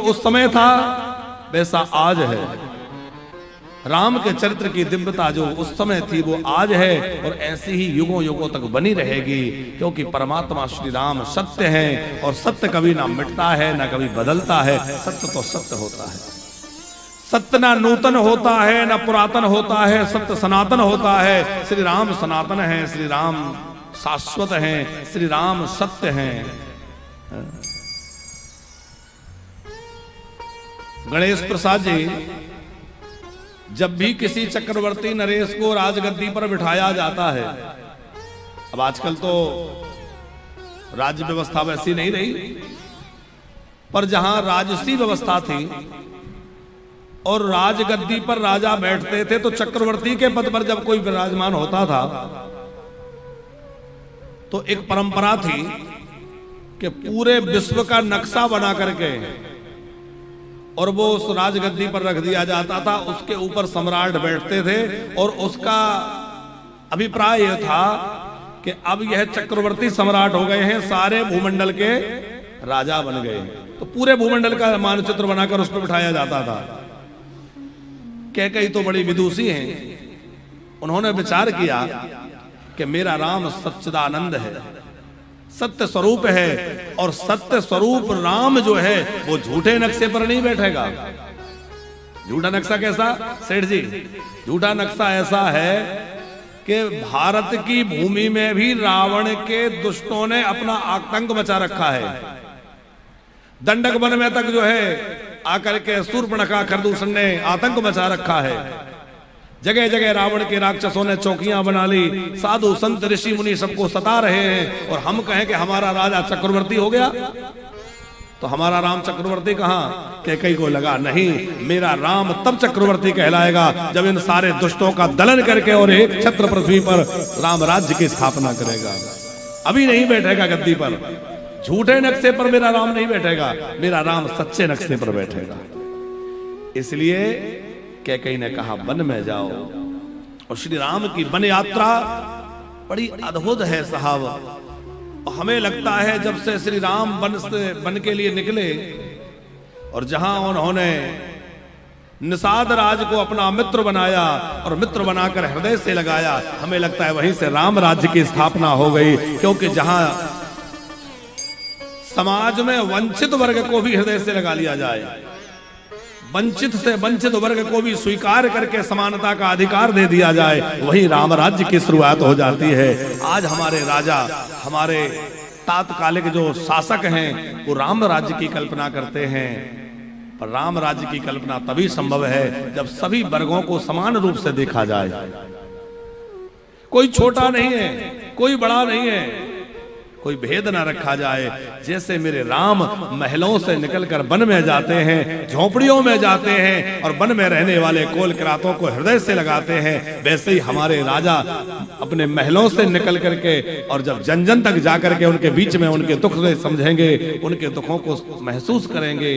उस समय था वैसा आज है। राम के चरित्र की दिव्यता जो उस समय थी वो आज है और ऐसी ही युगों युगों तक बनी रहेगी, क्योंकि परमात्मा श्री राम सत्य हैं और सत्य कभी ना मिटता है ना कभी बदलता है। सत्य तो सत्य होता है, सत्य ना नूतन होता है ना पुरातन होता है, सत्य सनातन होता है। श्री राम सनातन है, श्री राम शाश्वत हैं, श्री राम सत्य हैं। गणेश प्रसाद जी, जब भी किसी चक्रवर्ती नरेश को राजगद्दी पर बिठाया जाता है, अब आजकल तो राज्य व्यवस्था वैसी नहीं रही, पर जहां राजसी व्यवस्था थी और राजगद्दी पर राजा बैठते थे तो चक्रवर्ती के पद पर जब कोई विराजमान होता था तो एक परंपरा थी कि पूरे विश्व का नक्शा बना करके और वो उस राजगद्दी पर रख दिया जाता था। उसके ऊपर सम्राट बैठते थे और उसका अभिप्राय यह था कि अब यह चक्रवर्ती सम्राट हो गए हैं, सारे भूमंडल के राजा बन गए हैं। तो पूरे भूमंडल का मानचित्र बनाकर उस पर बिठाया जाता था। कैकेयी तो बड़ी विदुषी हैं, उन्होंने विचार किया कि मेरा राम सच्चिदानंद है, सत्य स्वरूप है, और सत्य स्वरूप राम जो है वो झूठे नक्शे पर नहीं बैठेगा। झूठा नक्शा कैसा सेठ जी? झूठा नक्शा ऐसा है कि भारत की भूमि में भी रावण के दुष्टों ने अपना आतंक मचा रखा है। दंडक वन में तक जो है आकर के शूर्पणखा खरदूषण ने आतंक मचा रखा है। जगह जगह रावण के राक्षसों ने चौकियां बना ली, साधु संत ऋषि मुनि सबको सता रहे हैं। और हम कहें कि हमारा राजा चक्रवर्ती हो गया, तो हमारा राम चक्रवर्ती कहां? कैकेयी को लगा नहीं, मेरा राम तब चक्रवर्ती कहलाएगा जब इन सारे दुष्टों का दलन करके और एक छत्र पृथ्वी पर राम राज्य की स्थापना करेगा। अभी नहीं बैठेगा गद्दी पर, झूठे नक्शे पर मेरा राम नहीं बैठेगा, मेरा राम सच्चे नक्शे पर बैठेगा। इसलिए कैकेयी ने कहा वन में जाओ। और श्री राम की वन यात्रा बड़ी अद्भुत है साहब। और हमें लगता है जब से श्री राम वन के लिए निकले और जहां उन्होंने निषाद राज को अपना मित्र बनाया और मित्र बनाकर हृदय से लगाया, हमें लगता है वहीं से राम राज्य की स्थापना हो गई। क्योंकि जहां समाज में वंचित वर्ग को भी हृदय से लगा लिया जाए, वंचित से वंचित वर्ग को भी स्वीकार करके समानता का अधिकार दे दिया जाए, वही राम राज्य की शुरुआत हो जाती है। आज हमारे राजा, हमारे तात्कालिक जो शासक हैं वो राम राज्य की कल्पना करते हैं, पर राम राज्य की कल्पना तभी संभव है जब सभी वर्गों को समान रूप से देखा जाए। कोई छोटा नहीं है, कोई बड़ा नहीं है, कोई भेद ना रखा जाए। जैसे मेरे राम महलों से निकलकर वन में जाते हैं, झोपड़ियों में जाते हैं और वन में रहने वाले कोल किरातों को हृदय से लगाते हैं, वैसे ही हमारे राजा अपने महलों से निकल करके और जब जन जन तक जाकर के उनके बीच में उनके दुख से समझेंगे, उनके दुखों को महसूस करेंगे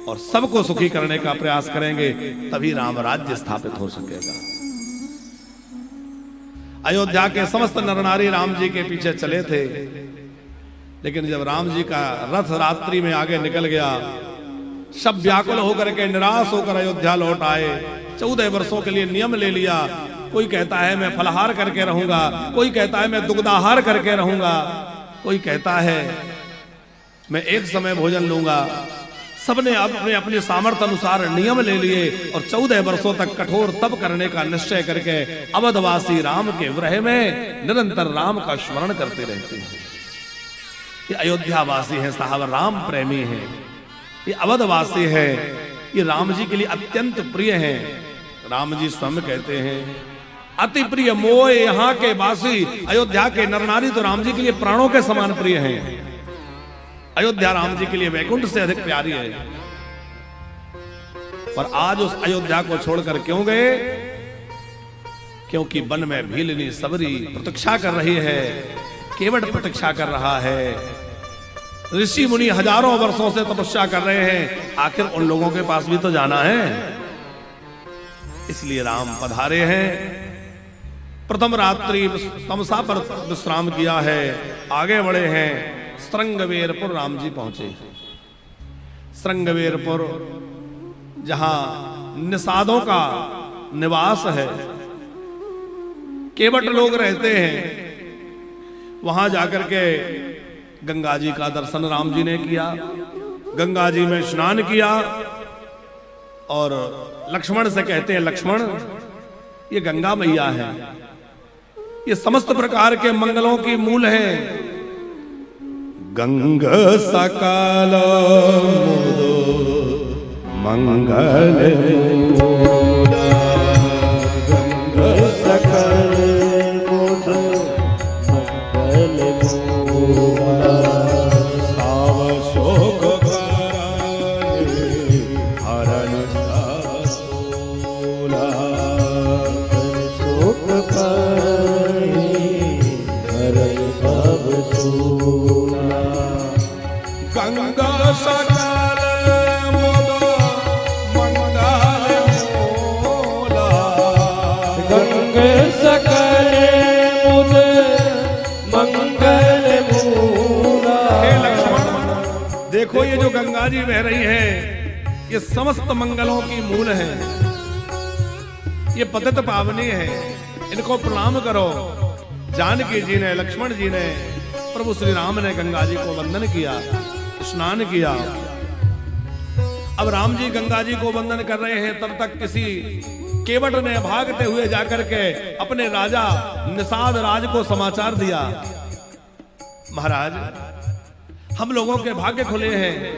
और सबको सुखी करने का प्रयास करेंगे, तभी राम राज्य स्थापित हो सकेगा। अयोध्या के समस्त नर नारी राम जी के पीछे चले थे, लेकिन जब राम जी का रथ रात्रि में आगे निकल गया, सब व्याकुल होकर के निराश होकर अयोध्या लौट आए। 14 वर्षों के लिए नियम ले लिया। कोई कहता है मैं फलाहार करके रहूंगा, कोई कहता है मैं दुग्धाहार करके रहूंगा, कोई कहता है मैं एक समय भोजन लूंगा। सबने अपने अपने सामर्थ्य अनुसार नियम ले लिए और 14 वर्षों तक कठोर तप करने का निश्चय करके अवधवासी राम के विरह में निरंतर राम का स्मरण करते रहते हैं। ये अयोध्यावासी हैं साहब, राम प्रेमी हैं, ये अवधवासी हैं, ये राम जी के लिए अत्यंत प्रिय हैं। राम जी स्वयं कहते हैं अति प्रिय मोह यहाँ के वासी। अयोध्या के नर नारी तो राम जी के लिए प्राणों के समान प्रिय हैं। अयोध्या राम जी के लिए वैकुंठ से अधिक प्यारी है। पर आज उस अयोध्या को छोड़कर क्यों गए? क्योंकि वन में भीलनी सबरी प्रतीक्षा कर रही है, केवट प्रतीक्षा कर रहा है। ऋषि मुनि हजारों वर्षों से तपस्या कर रहे हैं, आखिर उन लोगों के पास भी तो जाना है। इसलिए राम पधारे हैं। प्रथम रात्रि तमसा पर विश्राम किया है, आगे बढ़े हैं। श्रृंगवेरपुर राम जी पहुंचे। श्रृंगवेरपुर जहां निषादों का निवास है, केवट लोग रहते हैं, वहां जाकर के गंगा जी का दर्शन राम जी ने किया, गंगा जी में स्नान किया और लक्ष्मण से कहते हैं, लक्ष्मण ये गंगा मैया है, ये समस्त प्रकार के मंगलों की मूल है। गंगा सकाल मंगल मूला, गंगा सकल मुद मंगल मूला, साव शोक हरण सूला, शोक हरण सब सूला, गंगा सकल मुद मंगल मूला, गंगा सकल मुद मंगल मूला। हे लक्ष्मण देखो, ये जो गंगा जी बह रही है ये समस्त मंगलों की मूल है, ये पतित पावनी है, इनको प्रणाम करो। जानकी जी ने, लक्ष्मण जी ने, प्रभु श्री राम ने गंगा जी को वंदन किया, स्नान किया। अब राम जी गंगा जी को वंदन कर रहे हैं, तब तक किसी केवट ने भागते हुए जाकर के अपने राजा निषाद राज को समाचार दिया, महाराज हम लोगों के भाग्य खुले हैं।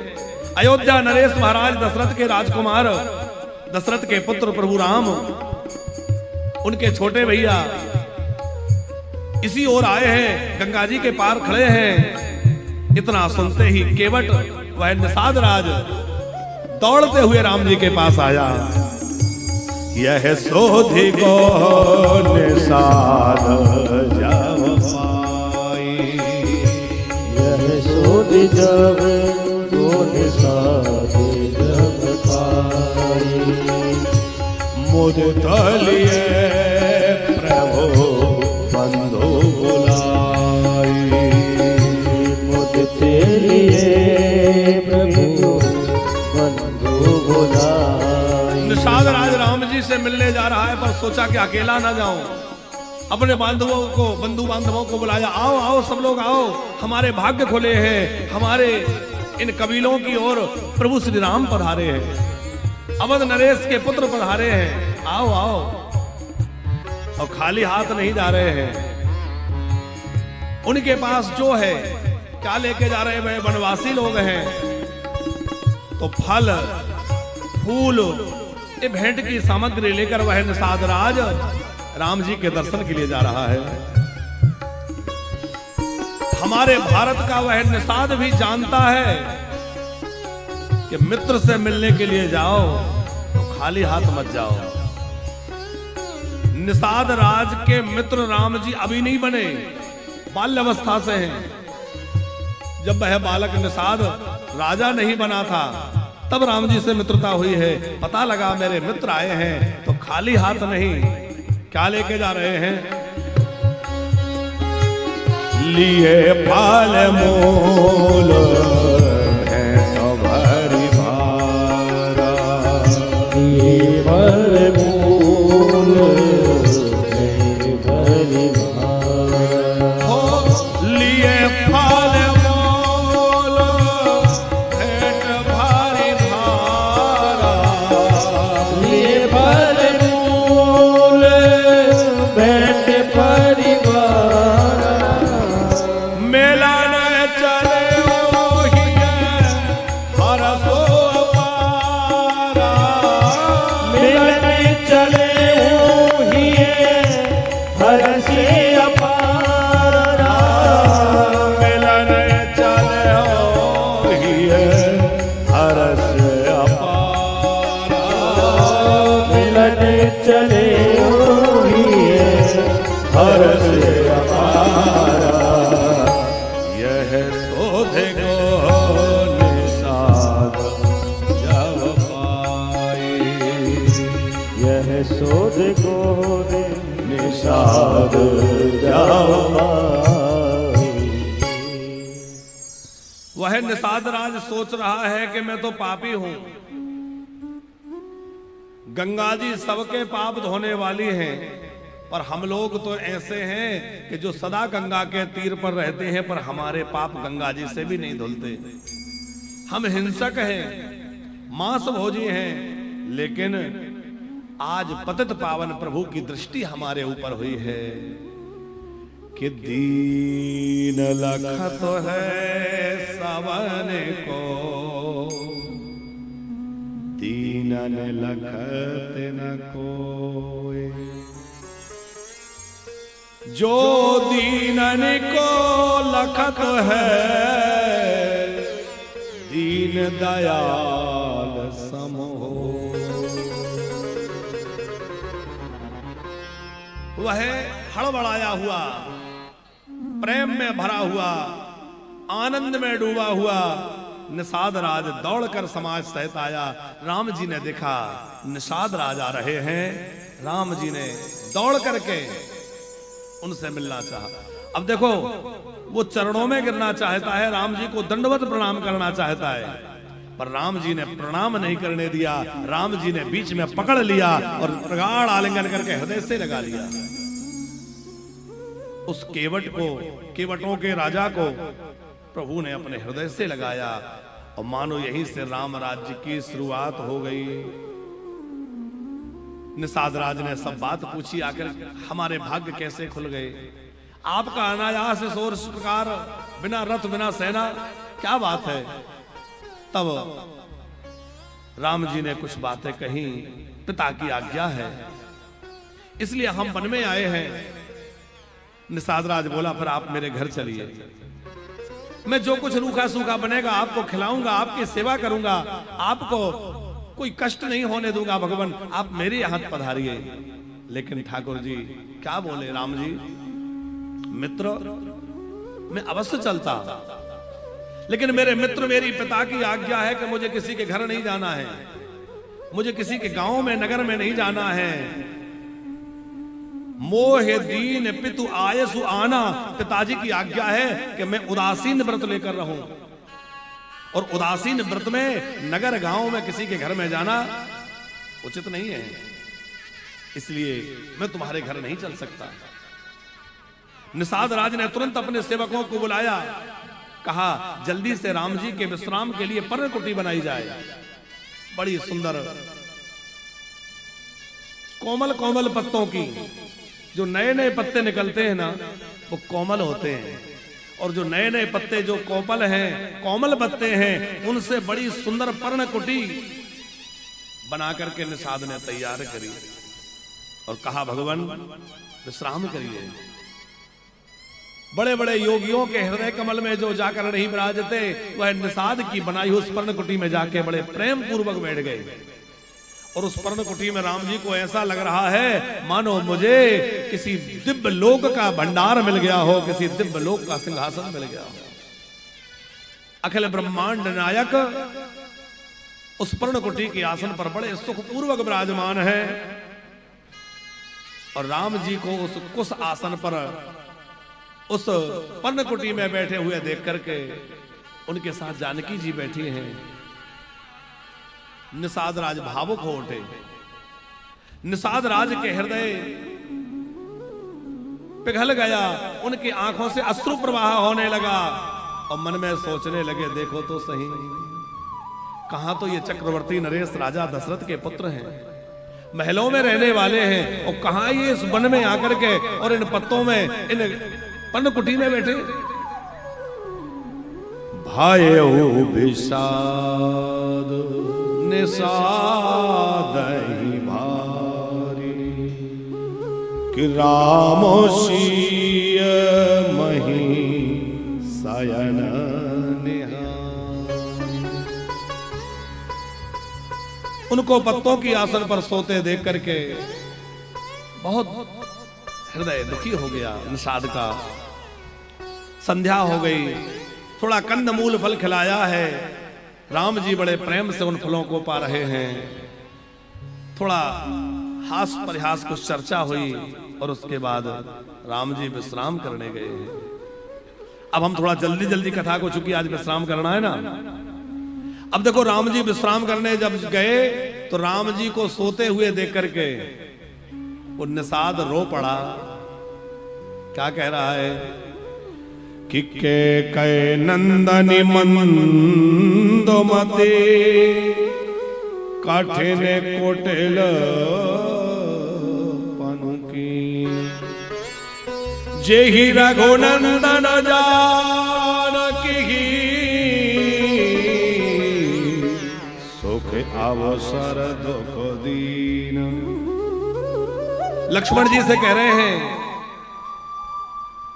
अयोध्या नरेश महाराज दशरथ के राजकुमार, दशरथ के पुत्र प्रभु राम, उनके छोटे भैया इसी ओर आए हैं, गंगा जी के पार खड़े हैं। इतना सुनते ही केवट वह निषाद राज दौड़ते हुए राम जी के पास आया। यह सोधि को निषाद जब पाई, यह सोधि जब को निषाद जब पाई, मुद तलिए प्रभु बंधु बुलाई, मुद तेलिए प्रभु बंधु बुलाई। निषाद राज राम जी से मिलने जा रहा है, पर सोचा कि अकेला ना जाऊं, अपने बांधवों को, बंधु बांधवों को बुलाया, आओ आओ सब लोग आओ, हमारे भाग्य खुले हैं, हमारे इन कबीलों की ओर प्रभु श्री राम पधारे हैं, अवध नरेश के पुत्र पधारे हैं, आओ आओ। और खाली हाथ नहीं जा रहे हैं, उनके पास जो है क्या लेके जा रहे हैं, वह वनवासी लोग हैं, तो फल फूल ये भेंट की सामग्री लेकर वह निषाद राज राम जी के दर्शन के लिए जा रहा है। हमारे भारत का वह निषाद भी जानता है कि मित्र से मिलने के लिए जाओ तो खाली हाथ मत जाओ। निषाद राज के मित्र राम जी अभी नहीं बने, बाल्यावस्था से हैं। जब वह बालक निषाद राजा नहीं बना था, तब राम जी से मित्रता हुई है। पता लगा मेरे मित्र आए हैं, तो खाली हाथ नहीं, क्या लेके जा रहे हैं? लिए पाल मूल है तो भरी भारा, लिए पाल मूल है भरी भारा, हो लिए पाल मूल है भारी भारा, लिए पाल मूल भेंट भरी भारा, मेला न चले हर सो पारा, मेला न चले हर से अपारा, मेला न चले हर से अपारा, मेला न चले हर से अपारा, यह सोधे को निषाद जब पाई, यह सोधे को निषाद जब पाई। वह वह निषाद राज सोच रहा है कि मैं तो पापी हूं, गंगा जी सबके पाप धोने वाली हैं, पर हम लोग तो ऐसे हैं कि जो सदा गंगा के तीर पर रहते हैं, पर हमारे पाप गंगा जी से भी नहीं धुलते। हम हिंसक हैं, मांस भोजी हैं, लेकिन आज पतित पावन प्रभु की दृष्टि हमारे ऊपर हुई है कि दीन लखत है सवन को, दीनन लखत न कोय। जो दीनन को लखत है, दीन दयाल समो। वह हड़बड़ाया हुआ, प्रेम में भरा हुआ, आनंद में डूबा हुआ निषाद राज दौड़कर समाज सहित आया। राम जी ने देखा निषाद राज आ रहे हैं, राम जी ने दौड़ करके उनसे मिलना चाहा। अब देखो, वो चरणों में गिरना चाहता है, राम जी को दंडवत प्रणाम करना चाहता है, पर राम जी ने प्रणाम नहीं करने दिया। राम जी ने बीच में पकड़ लिया और प्रगाढ़ आलिंगन करके हृदय से लगा लिया। उस केवट को, केवटों के राजा को प्रभु ने अपने हृदय से लगाया और मानो यहीं से राम राज्य की शुरुआत हो गई। निषाद राज ने सब बात पूछी, आकर हमारे भाग्य कैसे खुल गए, आपका अनायास और इस प्रकार बिना रथ बिना सेना, क्या बात है। तब राम जी ने कुछ बातें कही, पिता की आज्ञा है इसलिए हम वन में आए हैं। निषाद राज बोला, फिर आप मेरे घर चलिए, मैं जो कुछ रूखा सूखा बनेगा आपको खिलाऊंगा, आपकी सेवा करूंगा, आपको कोई कष्ट नहीं होने दूंगा। भगवान आप मेरे यहां पधारिए। लेकिन ठाकुर जी क्या बोले, राम जी, मित्र मैं अवश्य चलता, लेकिन मेरे मित्र, मेरी पिता की आज्ञा है कि मुझे किसी के घर नहीं जाना है, मुझे किसी के गांव में नगर में नहीं जाना है। मोह दीन पितु आयसु आना, पिताजी की आज्ञा है कि मैं उदासीन व्रत लेकर रहूं, और उदासीन व्रत में नगर गांव में किसी के घर में जाना उचित नहीं है, इसलिए मैं तुम्हारे घर नहीं चल सकता। निषाद राज ने तुरंत अपने सेवकों को बुलाया, कहा जल्दी से राम जी के विश्राम के लिए पर्णकुटी बनाई जाए। बड़ी सुंदर कोमल कोमल पत्तों की, जो नए नए पत्ते निकलते हैं ना वो कोमल होते हैं, और जो नए नए पत्ते जो कोमल हैं, कोमल पत्ते हैं, उनसे बड़ी सुंदर पर्णकुटी बना करके निषाद ने तैयार करी और कहा भगवान विश्राम करिए। बड़े बड़े योगियों के हृदय कमल में जो जाकर नहीं विराजते, वह निषाद की बनाई उस पर्णकुटी में जाके बड़े प्रेम पूर्वक बैठ गए। और उस पर्णकुटी में राम जी को ऐसा लग रहा है मानो मुझे किसी दिव्य लोक का भंडार मिल गया हो, किसी दिव्य लोक का सिंहासन मिल गया हो। अखिल ब्रह्मांड नायक उस पर्णकुटी के आसन पर बड़े सुखपूर्वक विराजमान है, और राम जी को उस कुश आसन पर उस पर्णकुटी में बैठे हुए देख करके उनके साथ जानकी जी बैठी हैं। निषाद राज भावुक हो उठे। निषाद राज के हृदय पिघल गया, उनकी आंखों से अश्रु प्रवाह होने लगा, और मन में सोचने लगे देखो तो सही, कहां तो ये चक्रवर्ती नरेश राजा दशरथ के पुत्र हैं, महलों में रहने वाले हैं, और कहां ये इस वन में आकर के और इन पत्तों में, इन पर्णकुटी में बैठे। भायो विषाद निषाद भारी, कि रामो शीय मही शयन उनको पत्तों की आसन पर सोते देख करके बहुत हृदय दुखी हो गया निषाद का। संध्या हो गई, थोड़ा कंदमूल फल खिलाया है, राम जी बड़े प्रेम से उन फलों को पा रहे हैं। थोड़ा हास परिहास कुछ चर्चा हुई और उसके बाद राम जी विश्राम करने गए हैं। अब हम थोड़ा जल्दी जल्दी कथा को, चूंकि आज विश्राम करना है ना। अब देखो राम जी विश्राम करने जब गए तो राम जी को सोते हुए देख करके वो निषाद रो पड़ा। क्या कह रहा है कि के नंदनी मंदमते कठिन कोटेल पनुकी जेहि रघुनंदन जानकी सुख अवसर दुख दीन। लक्ष्मण जी से कह रहे हैं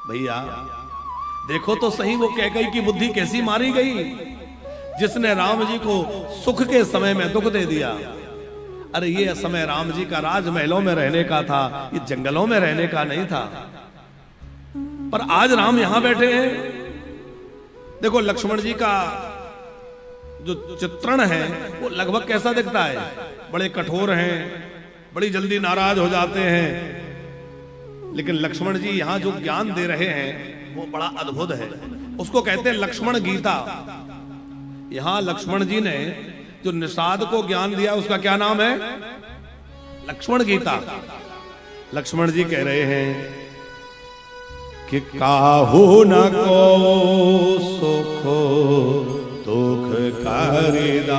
भैया देखो तो सही वो कैकेयी की बुद्धि कैसी मारी गई, जिसने राम जी को सुख के समय में दुख दे दिया। अरे ये समय राम जी का राजमहलों में रहने का था, ये जंगलों में रहने का नहीं था। पर आज राम यहां बैठे हैं। देखो लक्ष्मण जी का जो चित्रण है वो लगभग कैसा दिखता है, बड़े कठोर हैं, बड़ी जल्दी नाराज हो जाते हैं। लेकिन लक्ष्मण जी यहां जो ज्ञान दे रहे हैं वो बड़ा अद्भुत है। उसको कहते हैं लक्ष्मण गीता। यहां लक्ष्मण जी ने जो निषाद को ज्ञान दिया उसका क्या नाम है, लक्ष्मण गीता। लक्ष्मण जी कह रहे हैं कि काहू न को सुख दुख करिदाता,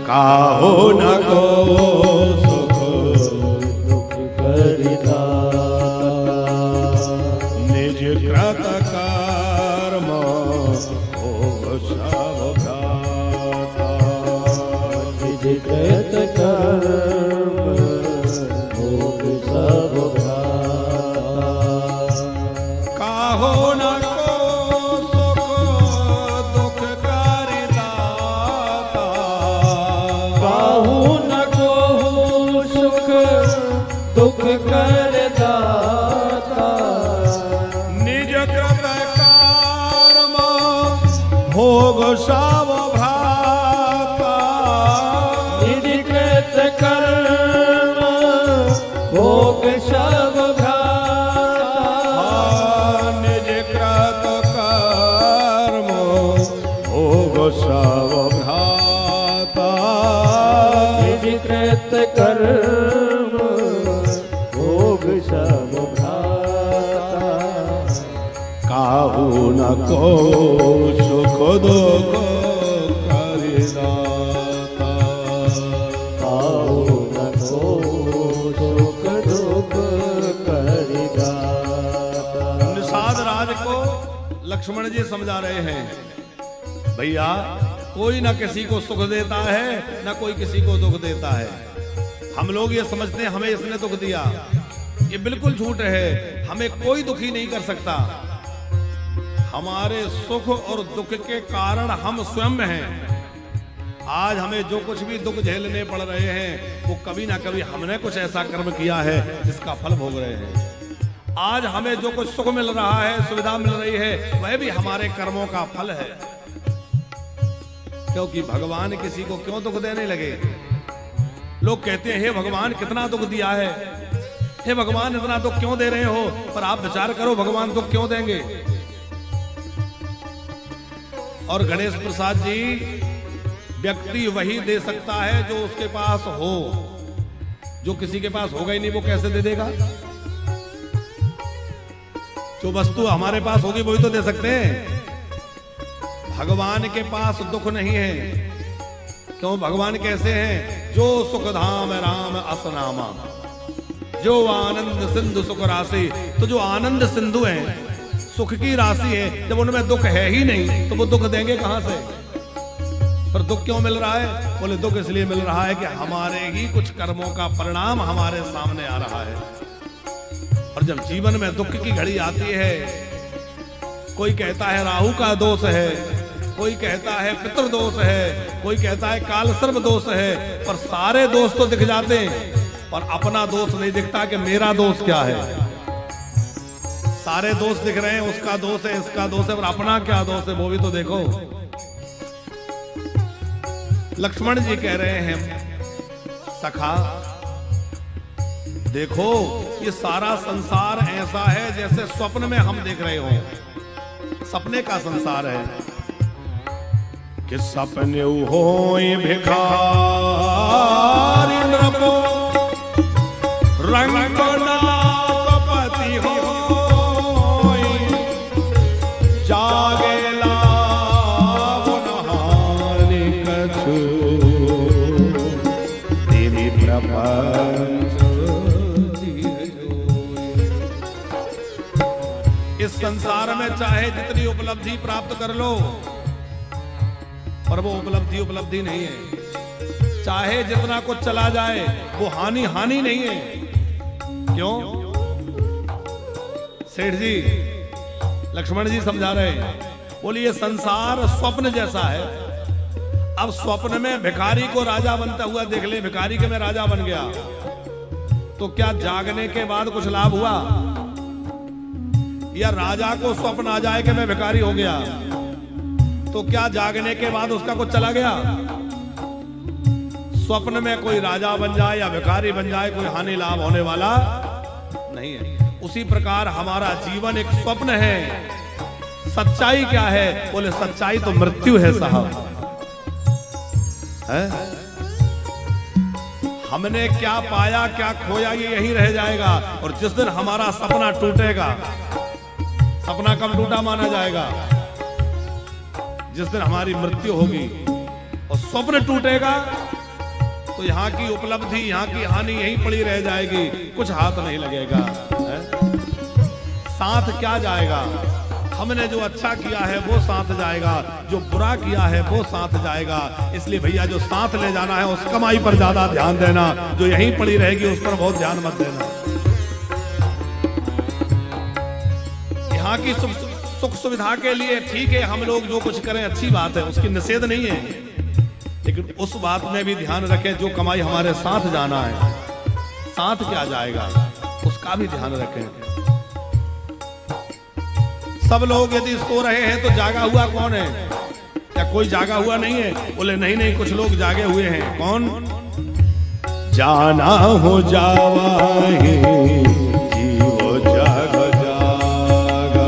काहू न को सुख दुख करिदाता, निज कृत कर्म भोग सब भ्राता, निज कृत कर्म भोग सब भ्राता, काहू न को सुख दुख करिदाता, काहू न को सुख दुख करदाता, निज कृत कर्म भोग सब भ्राता, निज कृत कर्म भोग सब भ्राता, निज कृत कर्म भोग सब भ्राता, निज कृत कर्म भोग सब भ्राता, काहू न को सुख दुख करिदाता, काहू न को सुख दुख करिदाता। निषाद राज को लक्ष्मण जी समझा रहे हैं भैया कोई ना किसी को सुख देता है ना कोई किसी को दुख देता है। हम लोग ये समझते हैं हमें इसने दुख दिया, ये बिल्कुल झूठ है। हमें कोई दुखी नहीं कर सकता। हमारे सुख और दुख के कारण हम स्वयं हैं। आज हमें जो कुछ भी दुख झेलने पड़ रहे हैं वो कभी ना कभी हमने कुछ ऐसा कर्म किया है जिसका फल भोग रहे हैं। आज हमें जो कुछ सुख मिल रहा है, सुविधा मिल रही है, वह भी हमारे कर्मों का फल है। क्योंकि भगवान किसी को क्यों दुख देने लगे? लोग कहते हैं हे भगवान कितना दुख दिया है, हे भगवान इतना दुख क्यों दे रहे हो? पर आप विचार करो भगवान दुख क्यों देंगे? और गणेश प्रसाद जी, व्यक्ति वही दे सकता है जो उसके पास हो। जो किसी के पास होगा ही नहीं वो कैसे दे देगा? जो वस्तु हमारे पास होगी वही तो दे सकते हैं। भगवान के पास दुख नहीं है। क्यों? भगवान कैसे हैं? जो सुखधाम राम असनामा, जो आनंद सिंधु सुख राशि। तो जो आनंद सिंधु है, सुख की राशि है, जब उनमें दुख है ही नहीं तो वो दुख देंगे कहां से? पर दुख क्यों मिल रहा है? बोले दुख इसलिए मिल रहा है कि हमारे ही कुछ कर्मों का परिणाम हमारे सामने आ रहा है। और जब जीवन में दुख की घड़ी आती है, कोई कहता है राहु का दोष है, कोई कहता है पितृदोष है, कोई कहता है काल सर्प दोष है, पर सारे दोष तो दिख जाते हैं, पर अपना दोष नहीं दिखता कि मेरा दोष क्या है। सारे दोष दिख रहे हैं, उसका दोष है, इसका दोष है, पर अपना क्या दोष है वो भी तो देखो। लक्ष्मण जी कह रहे हैं सखा देखो ये सारा संसार ऐसा है जैसे स्वप्न में हम देख रहे हो, सपने का संसार है कि सपने हो भिखारी नृपो रंग पति हो जागेला नहाने कछु तेरी प्रपंच। इस संसार में चाहे जितनी उपलब्धि प्राप्त कर लो, पर वो उपलब्धि नहीं है। चाहे जितना कुछ चला जाए वो हानि नहीं है। क्यों? सेठ जी, लक्ष्मण जी समझा रहे हैं, बोलिए संसार स्वप्न जैसा है। अब स्वप्न में भिखारी को राजा बनता हुआ देख ले, भिखारी के मैं राजा बन गया, तो क्या जागने के बाद कुछ लाभ हुआ? या राजा को स्वप्न आ जाए कि मैं भिखारी हो गया, तो क्या जागने के बाद उसका कुछ चला गया? स्वप्न में कोई राजा बन जाए या भिखारी बन जाए, कोई हानि लाभ होने वाला नहीं है। उसी प्रकार हमारा जीवन एक स्वप्न है। सच्चाई क्या है? बोले सच्चाई तो मृत्यु है साहब। है? हमने क्या पाया क्या खोया ये यही रह जाएगा। और जिस दिन हमारा सपना टूटेगा, सपना कब टूटा माना जाएगा? जिस दिन हमारी मृत्यु होगी। और स्वप्न टूटेगा तो यहाँ की उपलब्धि, यहाँ की हानि यहीं पड़ी रह जाएगी, कुछ हाथ नहीं लगेगा। साथ क्या जाएगा? हमने जो अच्छा किया है वो साथ जाएगा, जो बुरा किया है वो साथ जाएगा। इसलिए भैया जो साथ ले जाना है उस कमाई पर ज्यादा ध्यान देना, जो यहीं पड़ी रहेगी उस पर बहुत ध्यान मत देना। यहाँ की सुख सुविधा के लिए ठीक है, हम लोग जो कुछ करें अच्छी बात है, उसकी निषेध नहीं है, लेकिन उस बात में भी ध्यान रखें जो कमाई हमारे साथ जाना है, साथ क्या जाएगा उसका भी ध्यान रखें। सब लोग यदि सो रहे हैं तो जागा हुआ कौन है? क्या कोई जागा हुआ नहीं है? बोले नहीं, कुछ लोग जागे हुए हैं। कौन? जाना हो जावाही जीवो जाग जागा,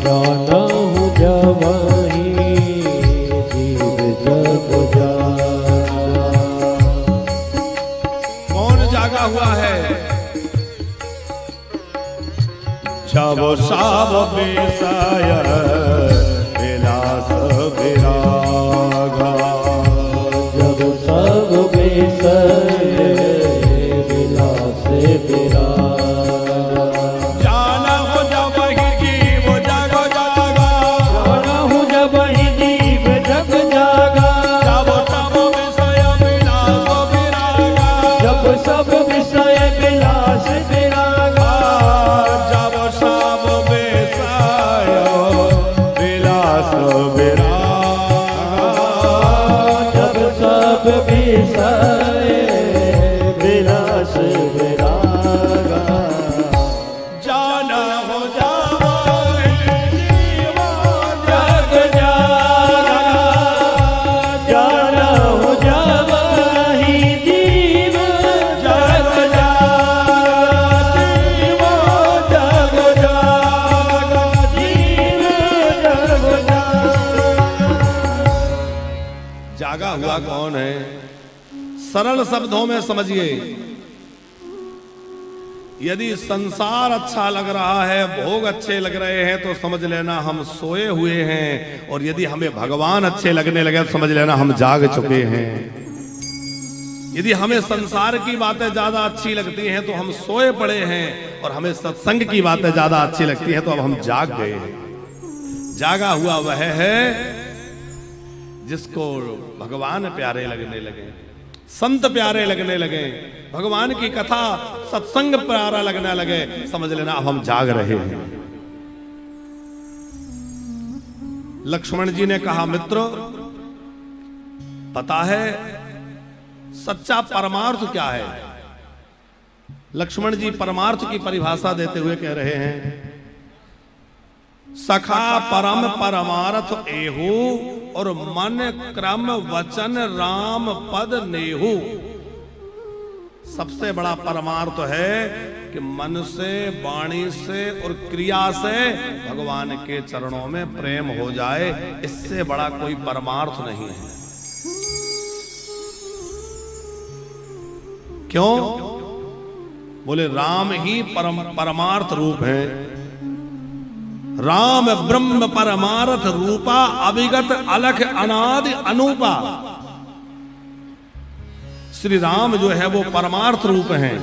जाना हो जावाही जीव जग जागा। कौन जागा हुआ है? जब सब बेसाय विलास विरागा, जब सब बेसय विलास विरागा। जाना हो जब ही जीव जग जागा, जाना हो जब ही जीव जग जागा। जब सब विषय विलास विरागा, जब सब विषय विलास विरागा। विषय विलास विरागा। जाना हो जावाही जीव जग जागा, जाना हो जावाही जीव जग जागा। जीव जग जागा, जीव जग जागा। जागा हुआ कौन है? सरल शब्दों में समझिए, यदि संसार अच्छा लग रहा है, भोग अच्छे लग रहे हैं, तो समझ लेना हम सोए हुए हैं। और यदि हमें भगवान अच्छे लगने लगे तो समझ लेना हम जाग चुके हैं। यदि हमें संसार की बातें ज्यादा अच्छी लगती हैं तो हम सोए पड़े हैं, और हमें सत्संग की बातें ज्यादा अच्छी लगती हैं तो अब हम जाग गए। जागा हुआ वह है जिसको भगवान प्यारे लगने लगे, संत प्यारे लगने लगे, भगवान की कथा सत्संग प्यारा लगने लगे, समझ लेना अब हम जाग रहे हैं। लक्ष्मण जी ने कहा, मित्र पता है सच्चा परमार्थ क्या है? लक्ष्मण जी परमार्थ की परिभाषा देते हुए कह रहे हैं, सखा परम परमार्थ एहू और मन क्रम वचन राम पद नेहू। सबसे बड़ा परमार्थ है कि मन से, वाणी से और क्रिया से भगवान के चरणों में प्रेम हो जाए। इससे बड़ा कोई परमार्थ नहीं है। क्यों? बोले राम ही परमार्थ रूप है। राम ब्रह्म परमार्थ रूपा, अविगत अलख अनादि अनूपा। श्री राम जो है वो परमार्थ रूप हैं।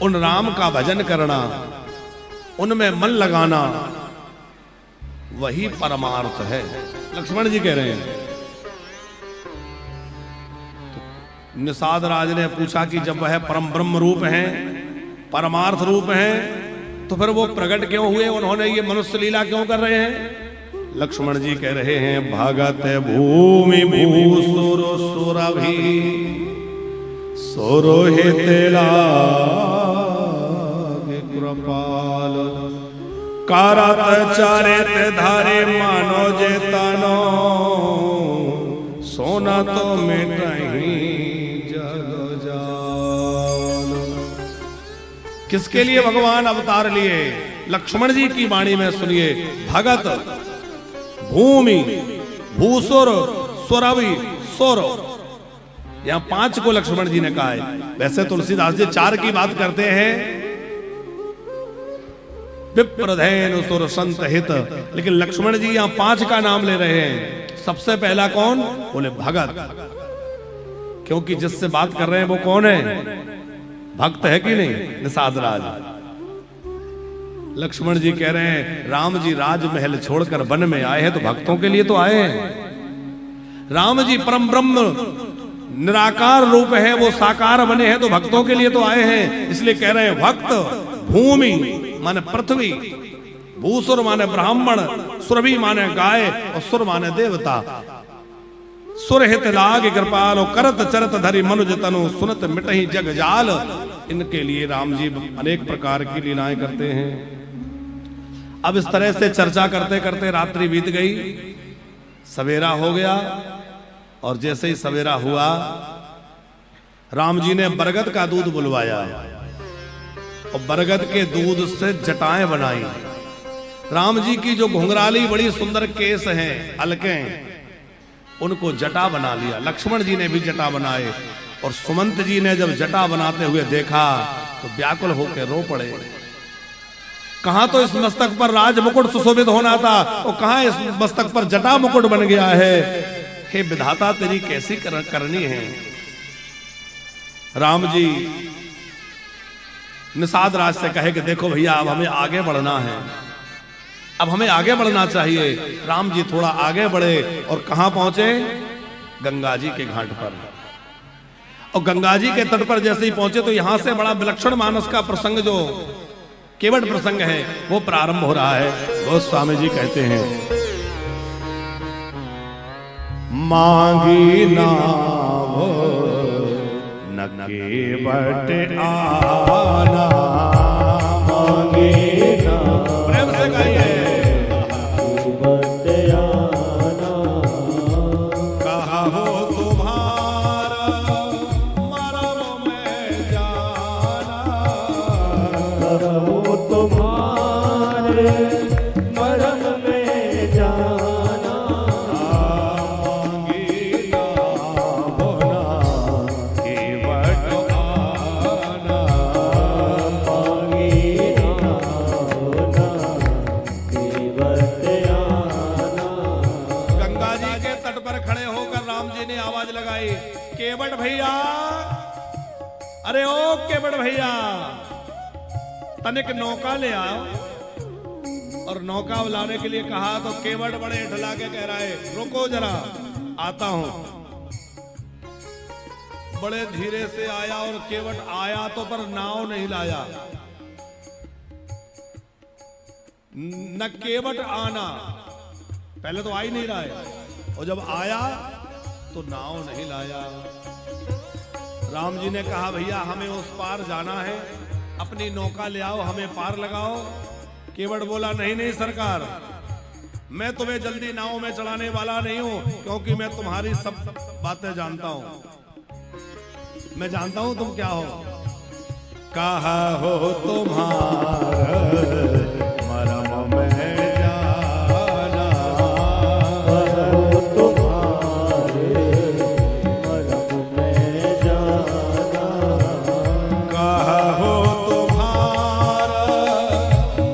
उन राम का भजन करना, उनमें मन लगाना, वही परमार्थ है। लक्ष्मण जी कह रहे हैं। तो निषाद राज ने पूछा कि जब वह परम ब्रह्म रूप हैं, परमार्थ रूप हैं, तो फिर वो प्रकट क्यों हुए? उन्होंने ये मनुष्य लीला क्यों कर रहे हैं? लक्ष्मण जी कह रहे हैं, भागत भूमि भूसुर सुरभि सोरोहित लागे कृपाल, करत चरित धारे मानो जेतनो, सोना तो मिटहि जग जाल। किसके लिए भगवान अवतार लिए? लक्ष्मण जी की वाणी में सुनिए। भगत भूमि भूसुर सुरभि सोर, यहां 5 को लक्ष्मण जी ने कहा है। वैसे तुलसीदास जी 4 की बात करते हैं, विप्रधेनु सुर संत हित, लेकिन लक्ष्मण जी यहां 5 का नाम ले रहे हैं। सबसे पहला कौन? बोले भगत, क्योंकि जिससे बात कर रहे हैं वो कौन है? भक्त है कि नहीं? निषाद राज। लक्ष्मण जी कह रहे हैं, राम जी राजमहल छोड़कर वन में आए हैं तो भक्तों के लिए तो आए हैं। राम जी परम ब्रह्म निराकार रूप है, वो साकार बने हैं तो भक्तों के लिए तो आए हैं। इसलिए कह रहे हैं भक्त। भूमि माने पृथ्वी, भूसुर माने ब्राह्मण, सुरभि माने गाय और सुर माने देवता। सुरहित लाग कृपाल, करत चरत धरि मनुज तनु, सुनत मिटहि जग जाल। इनके लिए राम जी अनेक प्रकार की लीलाएं करते हैं। अब इस तरह से चर्चा करते करते रात्रि बीत गई, सवेरा हो गया। और जैसे ही सवेरा हुआ, राम जी ने बरगद का दूध बुलवाया और बरगद के दूध से जटाएं बनाई। राम जी की जो घुंघराली बड़ी सुंदर केस हैं, अलकें, उनको जटा बना लिया। लक्ष्मण जी ने भी जटा बनाए और सुमंत जी ने जब जटा बनाते हुए देखा तो व्याकुल होकर रो पड़े। कहां तो इस मस्तक पर राज मुकुट सुशोभित होना था और कहां इस मस्तक पर जटा मुकुट बन गया है। हे विधाता, तेरी कैसी करनी है? राम जी निषाद राज से कहे कि देखो भैया, अब हमें आगे बढ़ना है, अब हमें आगे बढ़ना चाहिए। राम जी थोड़ा आगे बढ़े और कहां पहुंचे? गंगा जी के घाट पर। और गंगा जी के तट पर जैसे ही पहुंचे तो यहां से बड़ा विलक्षण मानस का प्रसंग, जो केवट प्रसंग है, वो प्रारंभ हो रहा है। गोस्वामी जी कहते हैं, मांगी नाव न केवट आना, मांगी नाव, प्रेम से कहिए, केवट आना, कहा हो तुम्हारा मरम में जाना, कहा हो तुम्हारे मरम में जाना। केवट भैया, अरे ओ केवट भैया, तनिक नौका ले आओ। और नौका लाने के लिए कहा तो केवट बड़े ढला के कह रहा है, रुको जरा, आता हूं। बड़े धीरे से आया और केवट आया तो पर नाव नहीं लाया। न केवट आना, पहले तो आ ही नहीं रहा है, और जब आया तो नाव नहीं लाया। राम जी ने कहा, भैया हमें उस पार जाना है, अपनी नौका ले आओ, हमें पार लगाओ। केवट बोला, नहीं नहीं सरकार, मैं तुम्हें जल्दी नाव में चढ़ाने वाला नहीं हूं, क्योंकि मैं तुम्हारी सब बातें जानता हूं। मैं जानता हूं तुम क्या हो। कहा हो तुम्हारा मरम में जाना, हो तुम्हारे मरम में जाना, कहा हो तुम्हारा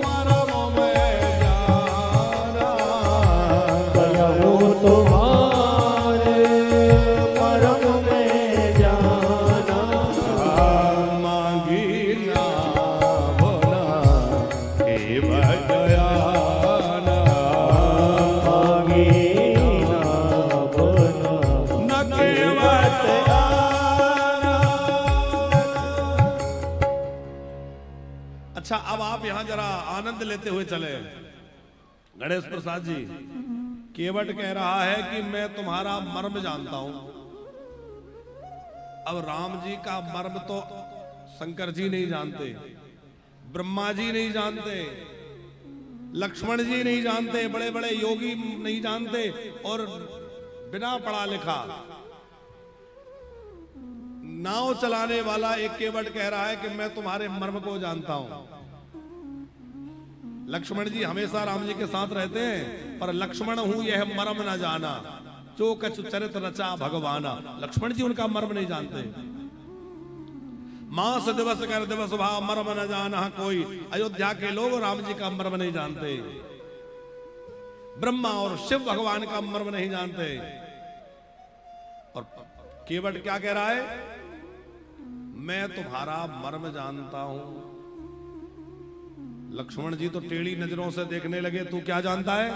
मरम में जाना, हो तुम्हारे मरम में जाना, मांगी ना बोला के बजाना, मांगी ना बोला न के बजाना। अच्छा, अब आप यहां जरा आनंद लेते हुए चले। गणेश प्रसाद जी, केवट कह रहा है कि मैं तुम्हारा मर्म जानता हूं। अब राम जी का मर्म तो शंकर जी नहीं जानते, ब्रह्मा जी नहीं जानते, लक्ष्मण जी नहीं जानते, बड़े बड़े योगी नहीं जानते, और बिना पढ़ा लिखा नाव चलाने वाला एक केवट कह रहा है कि मैं तुम्हारे मर्म को जानता हूं। लक्ष्मण जी हमेशा राम जी के साथ रहते हैं, पर लक्ष्मण हूं यह मर्म न जाना, जो कछु चरित रचा भगवाना। लक्ष्मण जी उनका मर्म नहीं जानते। मास दिवस कर दिवस भाव मर्म न जाना कोई, अयोध्या के लोग राम जी का मर्म नहीं जानते, ब्रह्मा और शिव भगवान का मर्म नहीं जानते। और केवट क्या कह रहा है? मैं तुम्हारा मर्म जानता हूं। लक्ष्मण जी तो टेढ़ी नजरों से देखने लगे, तू क्या जानता है?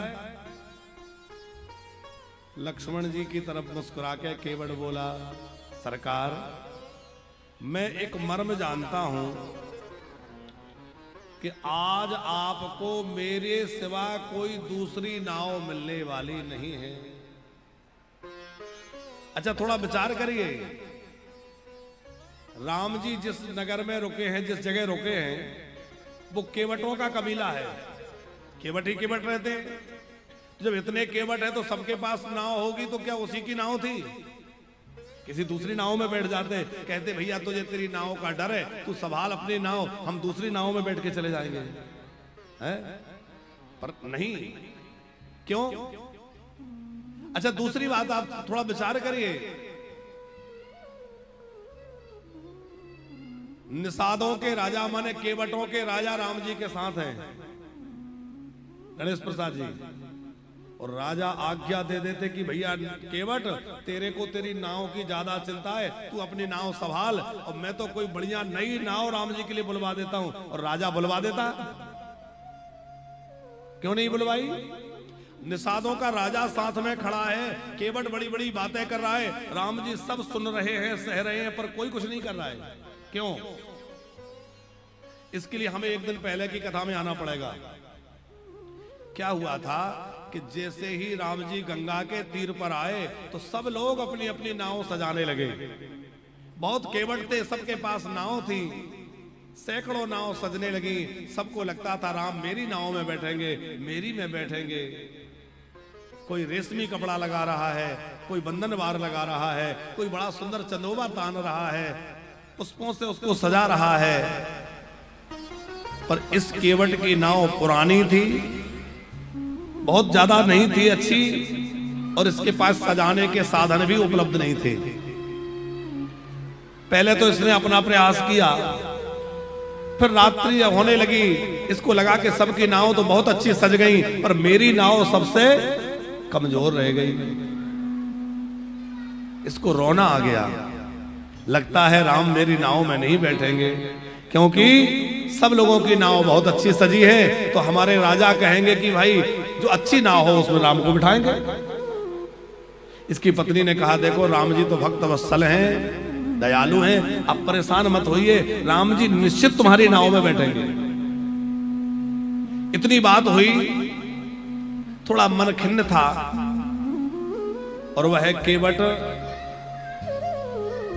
लक्ष्मण जी की तरफ मुस्कुरा के केवट बोला, सरकार मैं एक मर्म जानता हूं कि आज आपको मेरे सिवा कोई दूसरी नाव मिलने वाली नहीं है। अच्छा, थोड़ा विचार करिए। राम जी जिस नगर में रुके हैं, जिस जगह रुके हैं, वो केवटों का कबीला है। केवट ही केवट रहते हैं। जब इतने केवट है तो सबके पास नाव होगी, तो क्या उसी की नाव थी? किसी दूसरी नाव में बैठ जाते, कहते भैया तुझे तेरी नाव का डर है, तू संभाल अपनी नाव, हम दूसरी नाव में बैठ के चले जाएंगे, है? पर नहीं। क्यों? अच्छा, दूसरी बात आप थोड़ा विचार करिए। निषादों के राजा माने केवटों के राजा राम जी के साथ हैं, गणेश प्रसाद जी। और राजा आज्ञा दे देते कि भैया केवट, तेरे को तेरी नाव की ज्यादा चिंता है, तू अपनी नाव संभाल, और मैं तो कोई बढ़िया नई नाव राम जी के लिए बुलवा देता हूं। और राजा बुलवा देता, क्यों नहीं बुलवाई? निषादों का राजा साथ में खड़ा है, केवट बड़ी बड़ी बातें कर रहा है, राम जी सब सुन रहे हैं, सह रहे हैं, पर कोई कुछ नहीं कर रहा है। क्यों? इसके लिए हमें एक दिन पहले की कथा में आना पड़ेगा। क्या हुआ था कि जैसे ही राम जी गंगा के तीर पर आए तो सब लोग अपनी अपनी नाव सजाने लगे। बहुत केवट थे, सबके पास नाव थी, सैकड़ों नाव सजने लगी। सबको लगता था राम मेरी नाव में बैठेंगे, मेरी में बैठेंगे। कोई रेशमी कपड़ा लगा रहा है, कोई बंधन वार लगा रहा है, कोई बड़ा सुंदर चंदोबा तान रहा है, पुष्पों से उसको सजा रहा है। पर इस केवट की नाव पुरानी थी, बहुत ज्यादा नहीं थी अच्छी, और इसके पास सजाने के साधन भी उपलब्ध नहीं थे। पहले तो इसने अपना प्रयास किया, फिर रात्रि होने लगी, इसको लगा कि सबकी नाव तो बहुत अच्छी सज गई, पर मेरी नाव सबसे कमजोर रह गई। इसको रोना आ गया, लगता है राम मेरी नाव में नहीं बैठेंगे, क्योंकि सब लोगों की नाव बहुत अच्छी सजी है, तो हमारे राजा कहेंगे कि भाई जो अच्छी नाव हो उसमें राम को बिठाएंगे। इसकी पत्नी ने कहा, देखो राम जी तो भक्त वत्सल हैं, दयालु हैं, अब परेशान मत होइए, राम जी निश्चित तुम्हारी नाव में बैठेंगे। इतनी बात हुई, थोड़ा मन खिन्न था, और वह केवट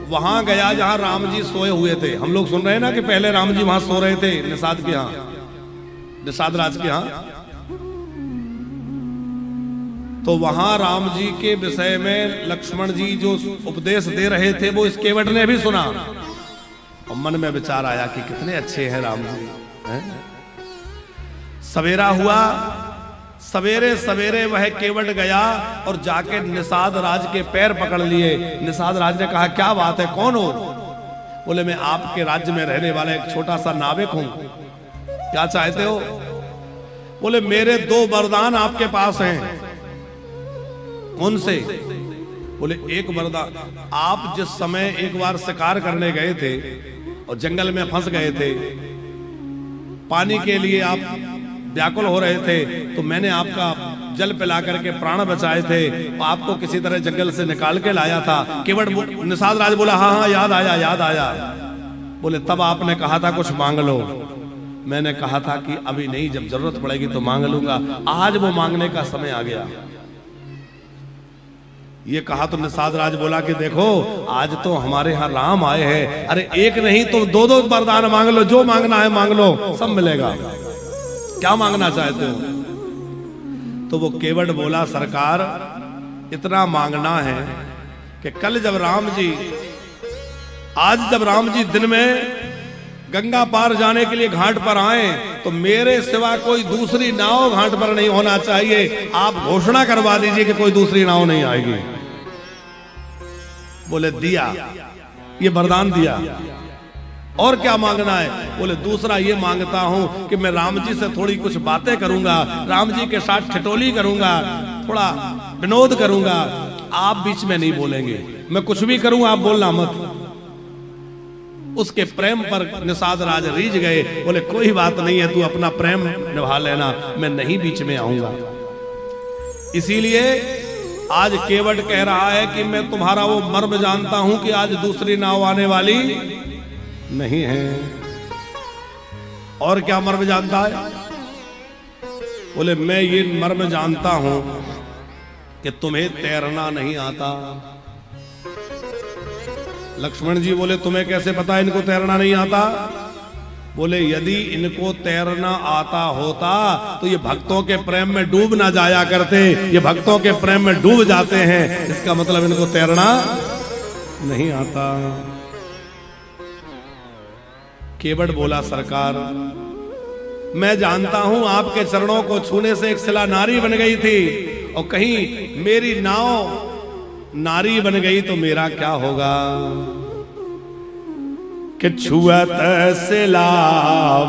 वहां गया जहां राम जी सोए हुए थे। हम लोग सुन रहे हैं ना कि पहले राम जी वहां सो रहे थे निषाद के यहां, निषाद राज के यहां। तो वहां राम जी के विषय में लक्ष्मण जी जो उपदेश दे रहे थे वो इस केवट ने भी सुना और मन में विचार आया कि कितने अच्छे हैं राम जी हैं? सवेरा हुआ, सवेरे सवेरे वह केवट गया और जाके निषाद राज के पैर पकड़ लिए। निषाद राज ने कहा क्या बात है, कौन हो? बोले मैं आपके राज्य में रहने वाला एक छोटा सा नाविक हूं, क्या चाहते हो? बोले मेरे 2 वरदान आपके पास हैं। उनसे बोले एक वरदान, आप जिस समय एक बार शिकार करने गए थे और जंगल में फंस गए थे, पानी के लिए आप व्याकुल हो रहे थे, तो मैंने आपका जल पिला करके प्राण बचाए थे, आपको किसी तरह जंगल से निकाल के लाया था। केवट निषाद राज बोला हाँ हाँ याद आया याद आया। बोले तब आपने कहा था कुछ मांग लो। मैंने कहा था कि अभी नहीं, जब जरूरत पड़ेगी तो मांग लूंगा। आज वो मांगने का समय आ गया। ये कहा तो निषाद राज बोला कि देखो आज तो हमारे यहाँ राम आए हैं, अरे एक नहीं तो 2-2 वरदान मांग लो, जो मांगना है मांग लो, सब मिलेगा। क्या मांगना चाहते हो? तो वो केवट बोला सरकार इतना मांगना है कि कल जब राम जी, आज जब राम जी दिन में गंगा पार जाने के लिए घाट पर आए तो मेरे सिवा कोई दूसरी नाव घाट पर नहीं होना चाहिए। आप घोषणा करवा दीजिए कि कोई दूसरी नाव नहीं आएगी। बोले दिया, ये वरदान दिया। और क्या मांगना है? बोले दूसरा ये मांगता हूं कि मैं राम जी से थोड़ी कुछ बातें करूंगा, राम जी के साथ ठिठोली करूंगा, थोड़ा विनोद करूंगा, आप बीच में नहीं बोलेंगे, मैं कुछ भी करूं आप बोलना मत। उसके प्रेम पर निषाद राज रीझ गए। बोले कोई बात नहीं है, तू अपना प्रेम निभा लेना, मैं नहीं बीच में आऊंगा। इसीलिए आज केवट कह रहा है कि मैं तुम्हारा वो मर्म जानता हूं कि आज दूसरी नाव आने वाली नहीं है। और क्या मर्म जानता है? बोले मैं ये मर्म जानता हूं कि तुम्हें तैरना नहीं आता। लक्ष्मण जी बोले तुम्हें कैसे पता इनको तैरना नहीं आता? बोले यदि इनको तैरना आता होता तो ये भक्तों के प्रेम में डूब ना जाया करते, ये भक्तों के प्रेम में डूब जाते हैं, इसका मतलब इनको तैरना नहीं आता। केवट बोला सरकार मैं जानता हूं आपके चरणों को छूने से एक शिला नारी बन गई थी, और कहीं मेरी नाव नारी बन गई तो मेरा क्या होगा? कि छुअत शिला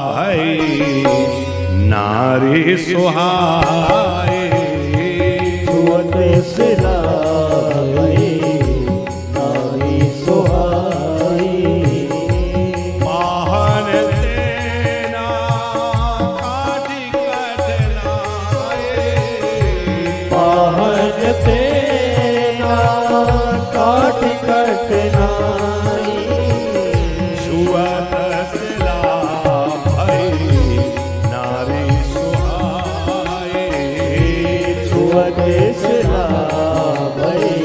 भई नारी सुहाए, छुअत शिला भई नारी सुहाए, पाहन तेना काठी कटनाए, पाहन तेना काठी कटनाए, छुअत शिला भई नारी सुहाए, छुअत शिला भई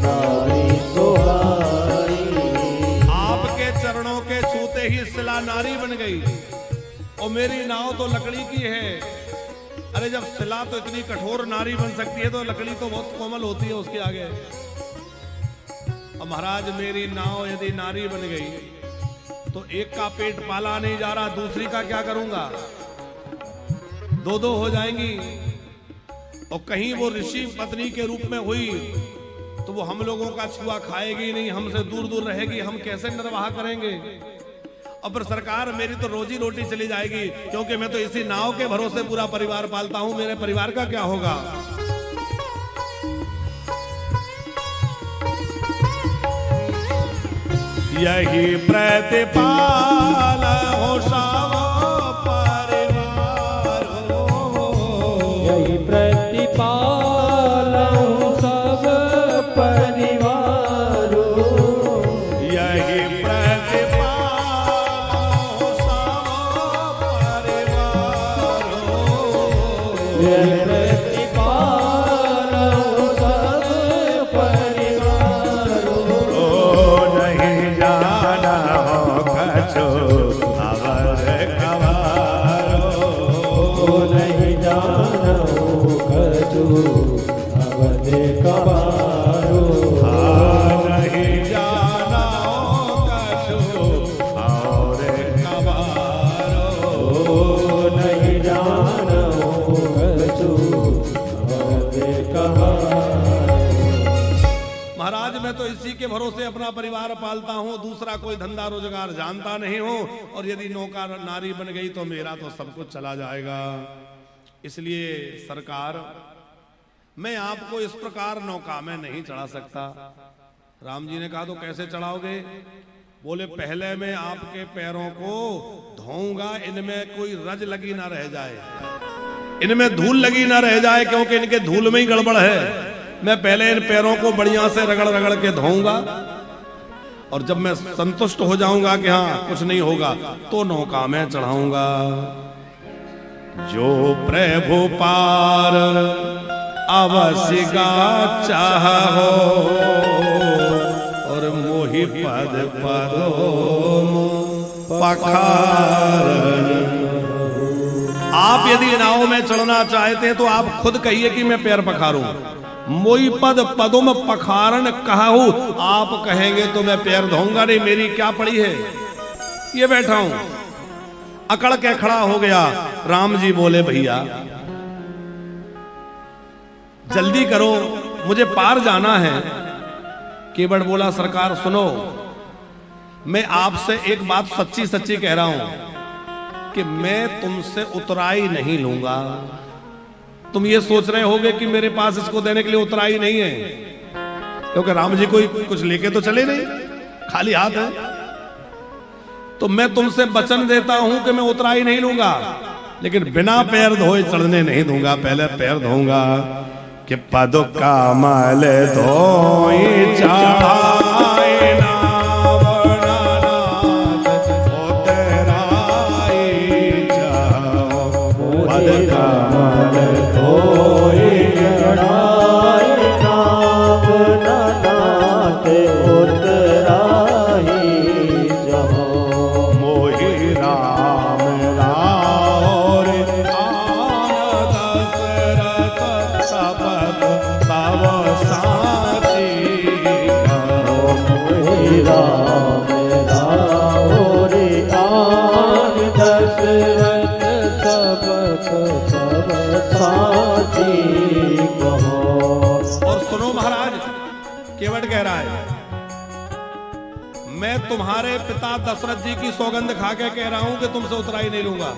नारी सुहाए। आपके चरणों के छूते ही शिला नारी बन गई, और मेरी नाव तो लकड़ी की है। अरे जब शिला तो इतनी कठोर नारी बन सकती है तो लकड़ी तो बहुत कोमल होती है उसके आगे। अब महाराज मेरी नाव यदि नारी बन गई तो एक का पेट पाला नहीं जा रहा, दूसरी का क्या करूंगा? 2-2 हो जाएंगी। और कहीं वो ऋषि पत्नी के रूप में हुई तो वो हम लोगों का छुआ खाएगी नहीं, हमसे दूर दूर रहेगी, हम कैसे निर्वाह करेंगे? और फिर सरकार मेरी तो रोजी रोटी चली जाएगी, क्योंकि मैं तो इसी नाव के भरोसे पूरा परिवार पालता हूं, मेरे परिवार का क्या होगा? यही प्रतिपाल हो सब परिवार हो, यही प्रतिपाल हो सब परिवार हो, यही प्रतिपाल हो सब परिवार हो, यही प्रतिपाल हो सब परिवार हो, नहीं जाना हो कछो अवर कवारो, नहीं जाना हो कछु कबारो नहीं जाना कछु और कबारो नहीं जानो कछु और कबारो। महाराज मैं तो इसी के भरोसे अपना परिवार पालता हूँ, दूसरा कोई धंधा रोजगार जानता नहीं हूँ, और यदि नौका नारी बन गई तो मेरा तो सब कुछ चला जाएगा। इसलिए सरकार मैं आपको इस प्रकार नौका में नहीं चढ़ा सकता। राम जी ने कहा तो कैसे चढ़ाओगे? बोले पहले मैं आपके पैरों को धोऊंगा, इनमें कोई रज लगी ना रह जाए, इनमें धूल लगी ना रह जाए, क्योंकि इनके धूल में ही गड़बड़ है। मैं पहले इन पैरों को बढ़िया से रगड़ रगड़ के धोऊंगा, और जब मैं संतुष्ट हो जाऊंगा कि हाँ कुछ नहीं होगा, तो नौका में चढ़ाऊंगा। जो प्रभु पार अवश्य का चाहो, और मोहि पद पदो पखार। आप यदि नाव में चढ़ना चाहते हैं तो आप खुद कहिए कि मैं पैर पखारूं। मोई पद पदुम पखारन कहूं, आप कहेंगे तो मैं पैर धोऊंगा नहीं, मेरी क्या पड़ी है, ये बैठा हूं। अकड़ के खड़ा हो गया। राम जी बोले भैया जल्दी करो, मुझे पार जाना है। केवट बोला सरकार सुनो, मैं आपसे एक बात सच्ची सच्ची कह रहा हूं कि मैं तुमसे उतराई नहीं लूंगा। तुम ये सोच रहे होगे कि मेरे पास इसको देने के लिए उतराई नहीं है, क्योंकि राम जी कोई कुछ लेके तो चले नहीं, खाली हाथ है। तो मैं तुमसे वचन देता हूं कि मैं उतराई नहीं लूंगा, लेकिन बिना पैर धोए चढ़ने नहीं दूंगा, पहले पैर धोऊंगा। कि पद कमल धोई चढ़ाए नावनाथ, उतराई जाओ। पद कमल धोई चढ़ाए नावनाथ, उतराई जाओ। मोहि राम राम आन दशरथ सबत तव साथी। मोहि राम राम आन दशरथ सबत तव साथी कहो। और सुनो महाराज, केवट कह रहा है मैं तुम्हारे पिता दशरथ जी की सौगंध खा के कह रहा हूं कि तुमसे उतराई नहीं लूंगा।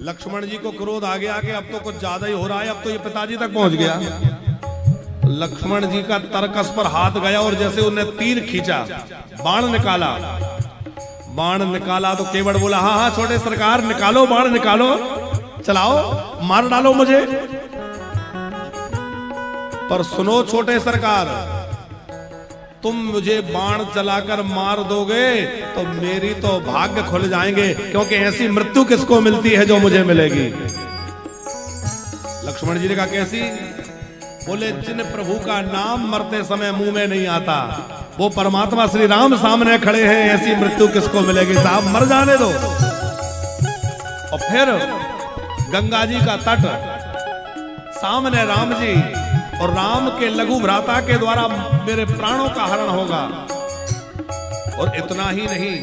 लक्ष्मण जी को क्रोध आ गया कि अब तो कुछ ज्यादा ही हो रहा है, अब तो ये पिताजी तक पहुंच गया। लक्ष्मण जी का तरकस पर हाथ गया और जैसे उन्हें तीर खींचा, बाण निकाला। बाण निकाला तो केवट बोला हाँ हाँ छोटे सरकार निकालो, बाण निकालो, चलाओ, मार डालो मुझे। पर सुनो छोटे सरकार, तुम मुझे बाण चलाकर मार दोगे तो मेरी तो भाग्य खुल जाएंगे, क्योंकि ऐसी मृत्यु किसको मिलती है जो मुझे मिलेगी। लक्ष्मण जी ने कहा कैसी? बोले जिन प्रभु का नाम मरते समय मुंह में नहीं आता, वो परमात्मा श्री राम सामने खड़े हैं, ऐसी मृत्यु किसको मिलेगी? साहब मर जाने दो। और फिर गंगा जी का तट, सामने राम जी, और राम के लघु भ्राता के द्वारा मेरे प्राणों का हरण होगा। और इतना ही नहीं,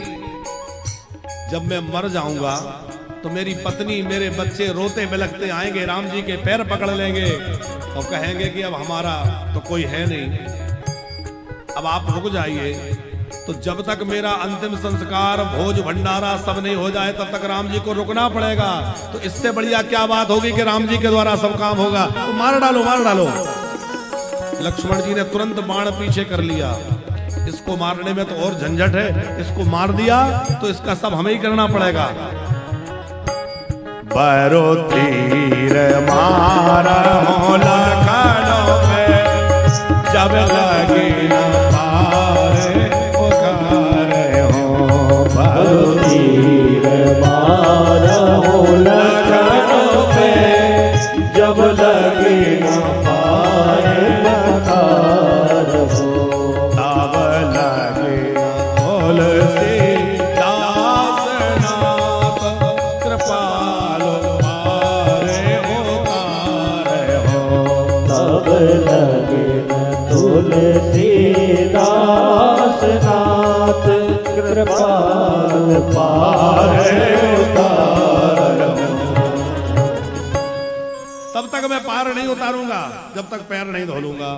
जब मैं मर जाऊंगा तो मेरी पत्नी मेरे बच्चे रोते बिलखते आएंगे, राम जी के पैर पकड़ लेंगे और कहेंगे कि अब हमारा तो कोई है नहीं, अब आप रुक जाइए। तो जब तक मेरा अंतिम संस्कार भोज भंडारा सब नहीं हो जाए तब तक राम जी को रुकना पड़ेगा। तो इससे बढ़िया क्या बात होगी कि राम जी के द्वारा सब काम होगा। तो मार डालो, मार डालो। लक्ष्मण जी ने तुरंत बाण पीछे कर लिया। इसको मारने में तो और झंझट है, इसको मार दिया तो इसका सब हमें ही करना पड़ेगा। बरो तीर मारा हो लखनऊ में, जब लगी न पारे पुकारे हो। बरो तीर मारा हो लखनऊ में, जब लगी न पारे पुकार हो। तब लगे तुलसी दास नाथ, कृपाल पारे उतारे हो। तुलसीदास नाथ कृपाल पार उतारम। तब तक मैं पार नहीं उतारूंगा जब तक पैर नहीं धो लूंगा।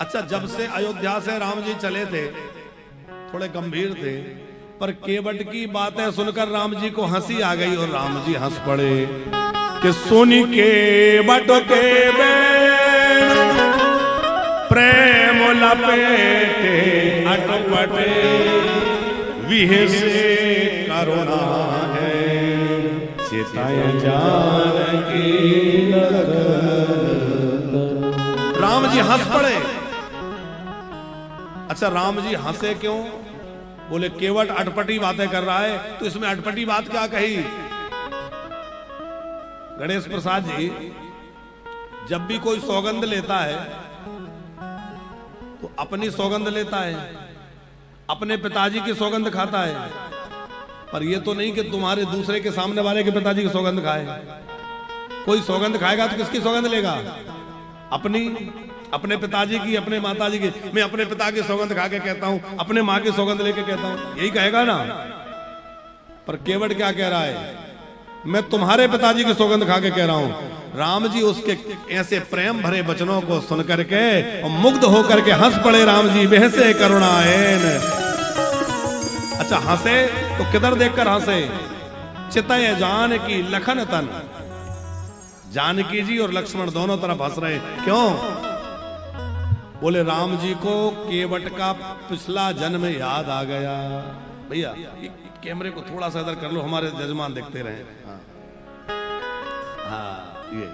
अच्छा, जब से अयोध्या से राम जी चले थे थोड़े गंभीर थे, पर केवट की बातें सुनकर राम जी को हंसी आ गई और राम जी हंस पड़े कि सुनी केवट के बैन प्रेम लपेटे अटपटे विह से करुणा है चिताए जानकी राम जी हंस पड़े। अच्छा, राम जी हंसे क्यों? बोले केवट अटपटी बातें कर रहा है, तो इसमें अटपटी बात क्या कही? गणेश प्रसाद जी जब भी कोई सौगंध लेता है तो अपनी सौगंध लेता है, अपने पिताजी की सौगंध खाता है, पर यह तो नहीं कि तुम्हारे दूसरे के सामने वाले के पिताजी की सौगंध खाए। कोई सौगंध खाएगा तो किसकी सौगंध लेगा? अपनी, अपने पिताजी की, अपने माताजी की। मैं अपने पिता की सौगंध खा के कहता हूं, अपने मां की सौगंध लेके कहता हूं, यही कहेगा ना। पर केवट क्या कह रहा है? मैं तुम्हारे पिताजी की सौगंध खा के कह रहा हूं। राम जी उसके ऐसे प्रेम भरे वचनों को सुन करके और मुग्ध होकर के हंस पड़े राम जी, बेहसे करुणाएन। अच्छा, हंसे तो किधर देखकर हंसे? चितय जान की लखन तन। जानकी जी और लक्ष्मण दोनों तरफ हंस रहे। क्यों? बोले राम जी को केवट का पिछला जन्म याद आ गया। भैया कैमरे को थोड़ा सा इधर कर लो, हमारे जजमान देखते रहे। हाँ, ये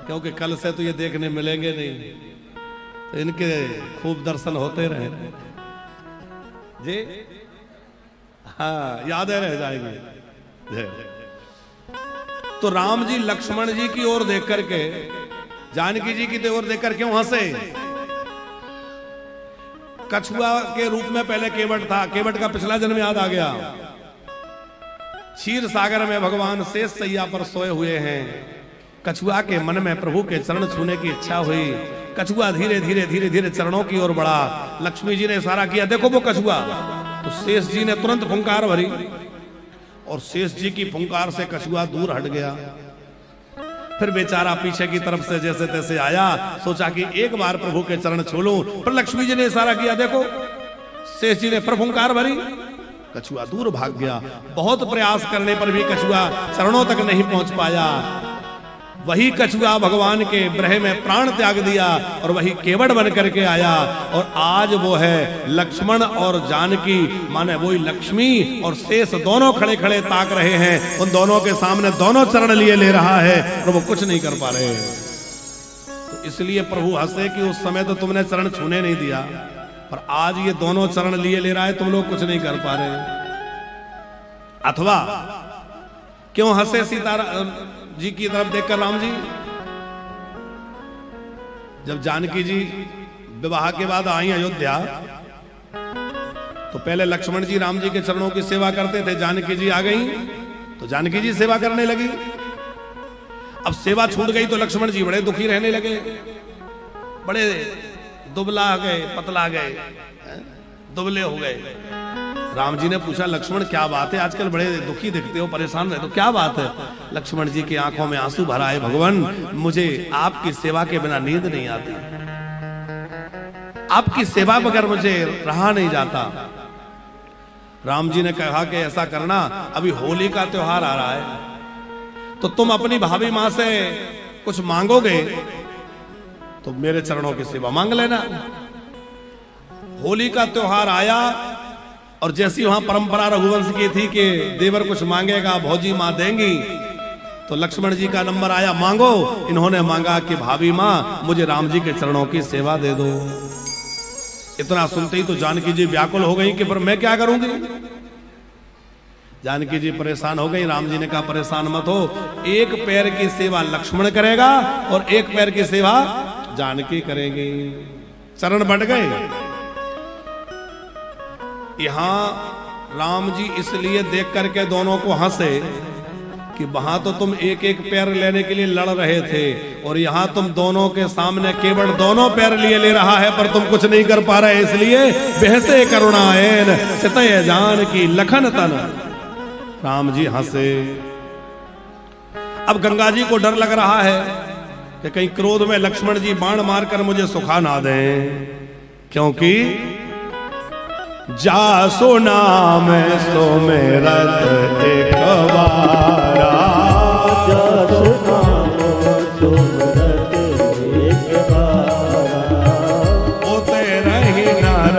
क्योंकि कल से तो ये देखने मिलेंगे नहीं, तो इनके खूब दर्शन होते रहे जी। हाँ, यादें रह जाएंगी। तो राम जी लक्ष्मण जी की ओर देख करके, जानकी जी की ओर देखकर क्यों हंसे? कछुआ के रूप में पहले केवट था, केवट का पिछला जन्म याद आ गया। क्षीर सागर में भगवान शेष सैया पर सोए हुए हैं। कछुआ के मन में प्रभु के चरण छूने की इच्छा हुई। कछुआ धीरे धीरे धीरे धीरे चरणों की ओर बढ़ा। लक्ष्मी जी ने इशारा किया, देखो वो कछुआ। तो शेष जी ने तुरंत फुंकार भरी और शेष जी की फुंकार से कछुआ दूर हट गया। फिर बेचारा पीछे की तरफ से जैसे तैसे आया, सोचा कि एक बार प्रभु के चरण छू लूं, पर लक्ष्मी जी ने इशारा किया, देखो। शेष जी ने फिर फुंकार भरी, कछुआ दूर भाग गया। बहुत प्रयास करने पर भी कछुआ चरणों तक नहीं पहुंच पाया। वही कछुआ भगवान के ब्रह में प्राण त्याग दिया और वही केवट बन करके आया। और आज वो है लक्ष्मण और जानकी, माने वही लक्ष्मी और शेष दोनों खड़े खड़े ताक रहे हैं। उन दोनों के सामने दोनों चरण लिए ले रहा है और वो कुछ नहीं कर पा रहे। तो इसलिए प्रभु हंसे कि उस समय तो तुमने चरण छूने नहीं दिया, पर आज ये दोनों चरण लिए ले रहा है, तुम लोग कुछ नहीं कर पा रहे। अथवा क्यों हंसे सीता जी की तरफ देखकर राम जी? जब जानकी जी विवाह के बाद आई अयोध्या, तो पहले लक्ष्मण जी राम जी के चरणों की सेवा करते थे। जानकी जी आ गई तो जानकी जी सेवा करने लगी। अब सेवा छूट गई तो लक्ष्मण जी बड़े दुखी रहने लगे, बड़े दुबला गए, पतला गए, दुबले हो गए। राम जी ने पूछा, लक्ष्मण क्या बात है, आजकल बड़े दुखी दिखते हो, परेशान रहते हो, क्या बात है? लक्ष्मण जी की आंखों में आंसू भरा है। भगवान, मुझे आपकी सेवा के बिना नींद नहीं आती, आपकी सेवा बगैर मुझे रहा नहीं जाता। राम जी ने कहा कि ऐसा करना, अभी होली का त्योहार आ रहा है, तो तुम अपनी भाभी मां से कुछ मांगोगे तो मेरे चरणों की सेवा मांग लेना। होली का त्योहार आया और जैसी वहां परंपरा रघुवंश की थी कि देवर कुछ मांगेगा भौजी मां देंगी, तो लक्ष्मण जी का नंबर आया, मांगो। इन्होंने मांगा कि भाभी मां मुझे राम जी के चरणों की सेवा दे दो। इतना सुनते ही तो जानकी जी व्याकुल हो गई कि पर मैं क्या करूंगी। जानकी जी परेशान हो गई। राम जी ने कहा, परेशान मत हो, एक पैर की सेवा लक्ष्मण करेगा और एक पैर की सेवा जानकी करेगी। चरण बढ़ गए। यहां राम जी इसलिए देख करके दोनों को हंसे कि वहां तो तुम एक एक पैर लेने के लिए लड़ रहे थे और यहाँ तुम दोनों के सामने केवल दोनों पैर लिए ले रहा है, पर तुम कुछ नहीं कर पा रहे, इसलिए बहसे करुणाएन चितय जान की लखन तन। राम जी हंसे। अब गंगा जी को डर लग रहा है कि कहीं क्रोध में लक्ष्मण जी बाण मारकर मुझे सुखा ना दें, क्योंकि जासो नाम सो मेरा एक बारा, जासो नाम सो मेरा एक बारा, होते रही नर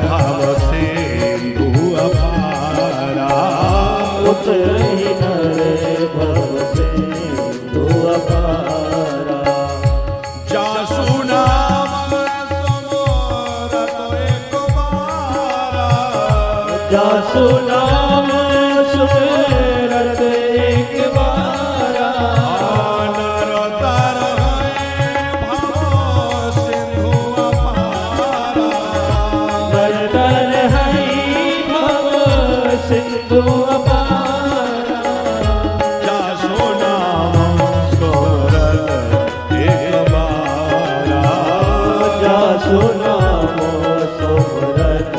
भाव सिंधु अपारा, होते रही नर भाव सिंधु अपारा, जासो नाम सो मोरा एक बारा, जासो नाम सुमेरत एक बारा, नर तर भाव सिंधु अपारा, नर तर हरि भव सिंधु अपारा, जासो नाम सोरत एक बारा, जासो नाम सुमरत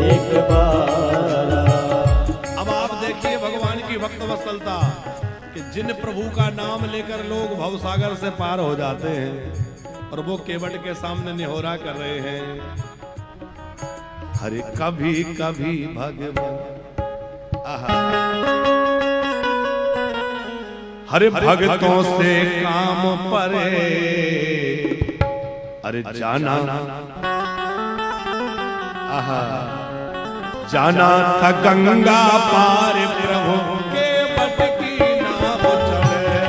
एक बारा। अब आप देखिए भगवान की भक्त वत्सलता कि जिन प्रभु का नाम लेकर लोग भवसागर से पार हो जाते हैं और वो केवट के सामने निहोरा कर रहे हैं, हरे कभी कभी भगवान आहा, हरे भक्तों से काम परे, अरे जाना आहा, जाना था गंगा पार प्रभु के बट की नाव चढ़े,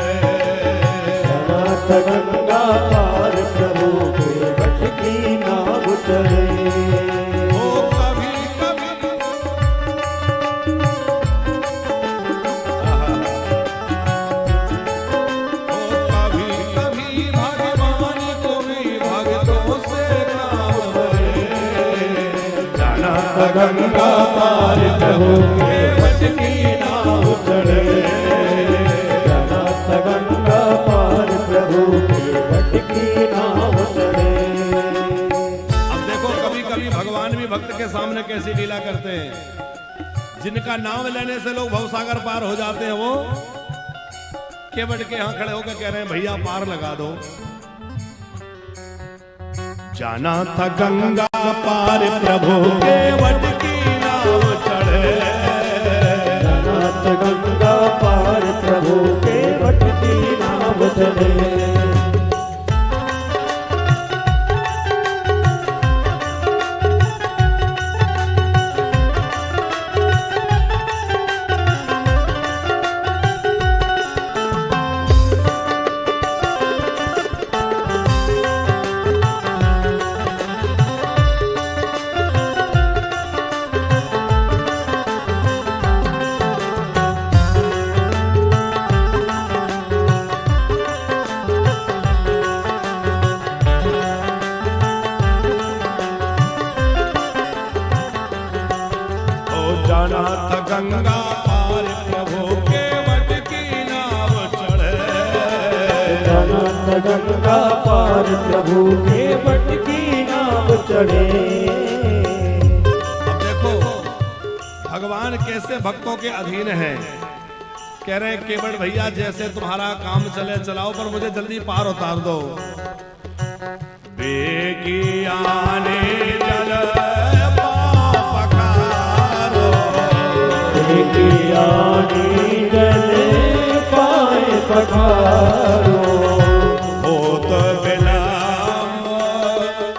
नाथ गंगा पार प्रभु के बट की नाव चढ़े, ओ कभी कभी आहा, ओ कभी कभी भगवान को भी भक्तों से काम परे, जाना था गंगा पार प्रभु के बट की नाव चढ़े, नाथ गंगा पार प्रभु के बट की नाव चढ़े। अब देखो कभी कभी भगवान भी भक्त के सामने कैसी लीला करते हैं। जिनका नाम लेने से लोग भवसागर पार हो जाते हैं, वो केवट के यहां खड़े होकर कह रहे हैं भैया पार लगा दो। जाना था गंगा पार प्रभु केवट की नाव चढ़े, नाथ गंगा पार प्रभु के बट की नाव चढ़े, जाना था गंगा पार प्रभु केवट की नाव चढ़े, नाथ गंगा पार प्रभु के बट की नाव चढ़े। अब देखो भगवान कैसे भक्तों के अधीन है। कह रहे हैं केवट भैया जैसे तुम्हारा काम चले चलाओ, पर मुझे जल्दी पार उतार दो। बेगी आने जल पखारो, बेगी आने जल पाए पखारो, होत विलंब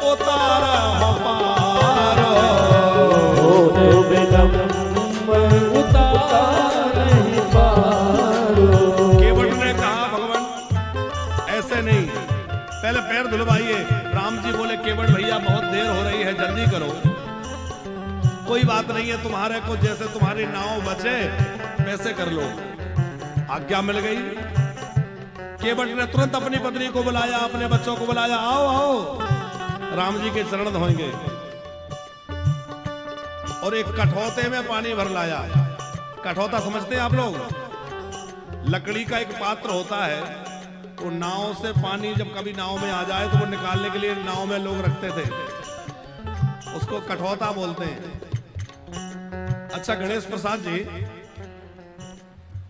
उतारा पारो, होत विलंब उतार नहीं पारो। केवट ने कहा भगवान ऐसे नहीं, पहले पैर धुलवाइए। राम जी बोले केवट भैया बहुत देर हो रही है, जल्दी करो। कोई बात नहीं है, तुम्हारे को जैसे तुम्हारी नाव बचे वैसे कर लो। आज्ञा मिल गई। केवट ने तुरंत अपनी पत्नी को बुलाया, अपने बच्चों को बुलाया, आओ आओ राम जी के चरण धोएंगे। और एक कठौते में पानी भर लाया। कठौता समझते हैं आप लोग? लकड़ी का एक पात्र होता है, तो नाव से पानी जब कभी नाव में आ जाए तो वो निकालने के लिए नाव में लोग रखते थे, उसको कठौता बोलते हैं। अच्छा गणेश प्रसाद जी,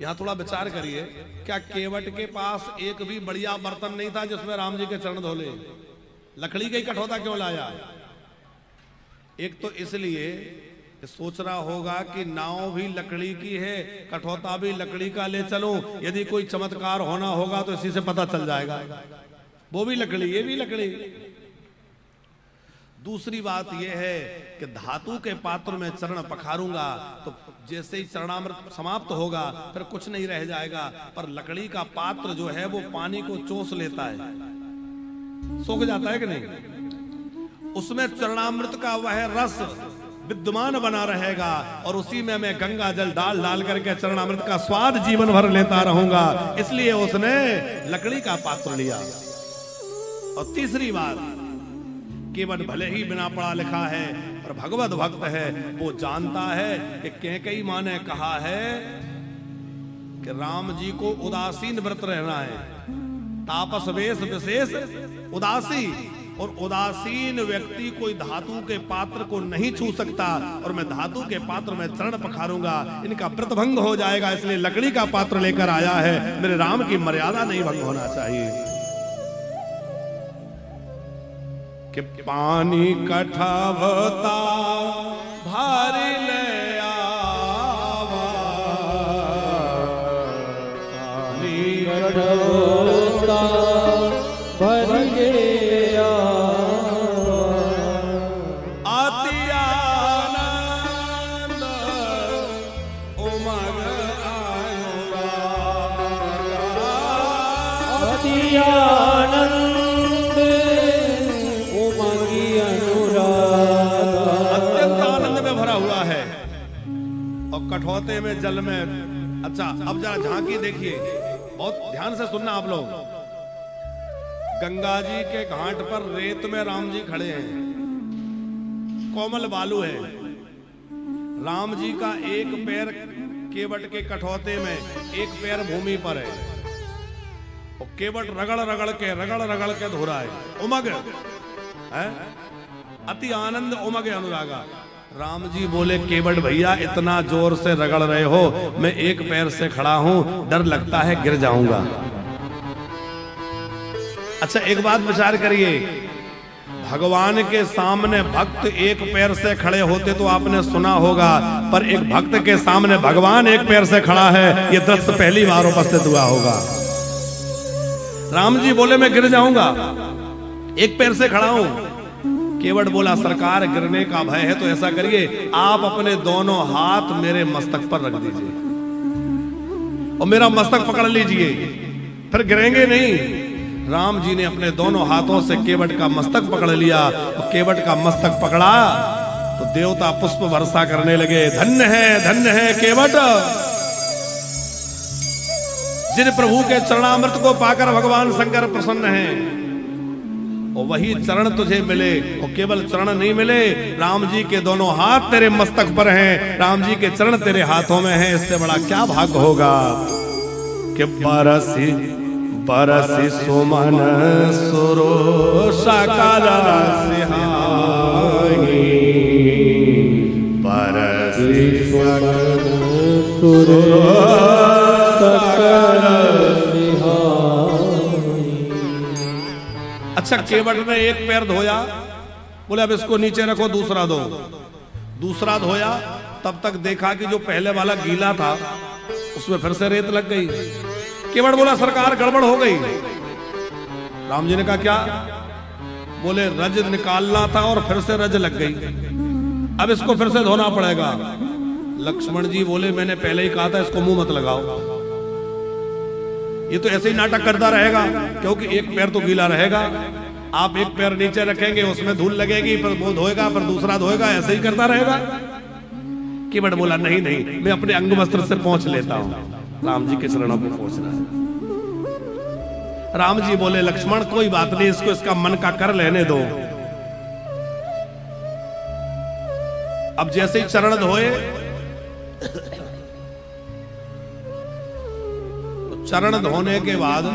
यहां थोड़ा विचार करिए, क्या केवट के पास एक भी बढ़िया बर्तन नहीं था जिसमें राम जी के चरण धोले? लकड़ी का ही कठौता क्यों लाया? एक तो इसलिए सोच रहा होगा कि नाव भी लकड़ी की है, कठौता भी लकड़ी का ले चलूं, यदि कोई चमत्कार होना होगा तो इसी से पता चल जाएगा। वो भी लकड़ी, ये भी लकड़ी। दूसरी बात यह है कि धातु के पात्र में चरण पखारूंगा तो जैसे ही चरणामृत समाप्त होगा फिर कुछ नहीं रह जाएगा, पर लकड़ी का पात्र जो है वो पानी को चूस लेता है, सूख जाता है कि नहीं? उसमें चरणामृत का वह रस विद्यमान बना रहेगा और उसी में मैं गंगा जल डाल डाल करके चरणामृत का स्वाद जीवन भर लेता रहूंगा, इसलिए उसने लकड़ी का पात्र लिया। और तीसरी बात, केवट भले ही बिना पढ़ा लिखा है पर भगवत भक्त है, वो जानता है कि कैकेयी मां ने कहा है कि राम जी को उदासीन व्रत रहना है, तापस वेश विशेष उदासी, और उदासीन व्यक्ति कोई धातु के पात्र को नहीं छू सकता, और मैं धातु के पात्र में चरण पखारूंगा, इनका व्रत भंग हो जाएगा, इसलिए लकड़ी का पात्र लेकर आया है। मेरे राम की मर्यादा नहीं भंग होना चाहिए। कि पानी कठवता भारी ले आवा, पानी कठवता भरी ले आवा, अति आनंद उमग अनुराग, अति आनंद हुआ है और कठौते में जल में। अच्छा अब जरा झांकी देखिए, बहुत ध्यान से सुनना आप लोग। गंगा जी के घाट पर रेत में राम जी खड़े हैं, कोमल बालू है, राम जी का एक पैर केवट के कठौते में, एक पैर भूमि पर है, और केवट रगड़ रगड़ के धो रहा है, उमग है, अति आनंद उमग अनुरागा। राम जी बोले केवट भैया इतना जोर से रगड़ रहे हो, मैं एक पैर से खड़ा हूं, डर लगता है गिर जाऊंगा। अच्छा एक बात विचार करिए, भगवान के सामने भक्त एक पैर से खड़े होते तो आपने सुना होगा, पर एक भक्त के सामने भगवान एक पैर से खड़ा है, यह दृश्य पहली बार उपस्थित हुआ होगा। राम जी बोले मैं गिर जाऊंगा, एक पैर से खड़ा हूं। केवट बोला सरकार गिरने का भय है तो ऐसा करिए, आप अपने दोनों हाथ मेरे मस्तक पर रख दीजिए और मेरा मस्तक पकड़ लीजिए, फिर गिरेंगे नहीं। राम जी ने अपने दोनों हाथों से केवट का मस्तक पकड़ लिया, और केवट का मस्तक पकड़ा तो देवता पुष्प वर्षा करने लगे। धन्य है केवट, जिन प्रभु के चरणामृत को पाकर भगवान शंकर प्रसन्न हैं, और वही चरण तुझे मिले, और केवल चरण नहीं मिले, राम जी के दोनों हाथ तेरे मस्तक पर हैं, राम जी के चरण तेरे हाथों में हैं, इससे बड़ा क्या भाग्य होगा। कि बरसी बरसी सुमन सुरो सकल सिहाई, बरसी सुमन सुरो सकल सिहाई। अच्छा केवट ने एक पैर धोया, बोले अब इसको नीचे रखो, दूसरा दो, दूसरा धोया, तब तक देखा कि जो पहले वाला गीला था उसमें फिर से रेत लग गई। केवट बोला सरकार गड़बड़ हो गई। राम जी ने कहा क्या? बोले रज निकालना था और फिर से रज लग गई, अब इसको फिर से धोना पड़ेगा। लक्ष्मण जी बोले मैंने पहले ही कहा था इसको मुंह मत लगाओ, ये तो ऐसे ही नाटक करता रहेगा, क्योंकि एक पैर तो गीला रहेगा, आप एक पैर नीचे रखेंगे उसमें धूल लगेगी, फिर वो धोएगा, फिर दूसरा धोएगा, ऐसे ही करता रहेगा। केवट बोला नहीं नहीं, मैं अपने अंग वस्त्र से पहुंच लेता हूं। राम जी के चरणों पे पहुंचना है। राम जी बोले लक्ष्मण कोई बात नहीं, इसको इसका मन का कर लेने दो। अब जैसे ही चरण धोए, चरण धोने के बाद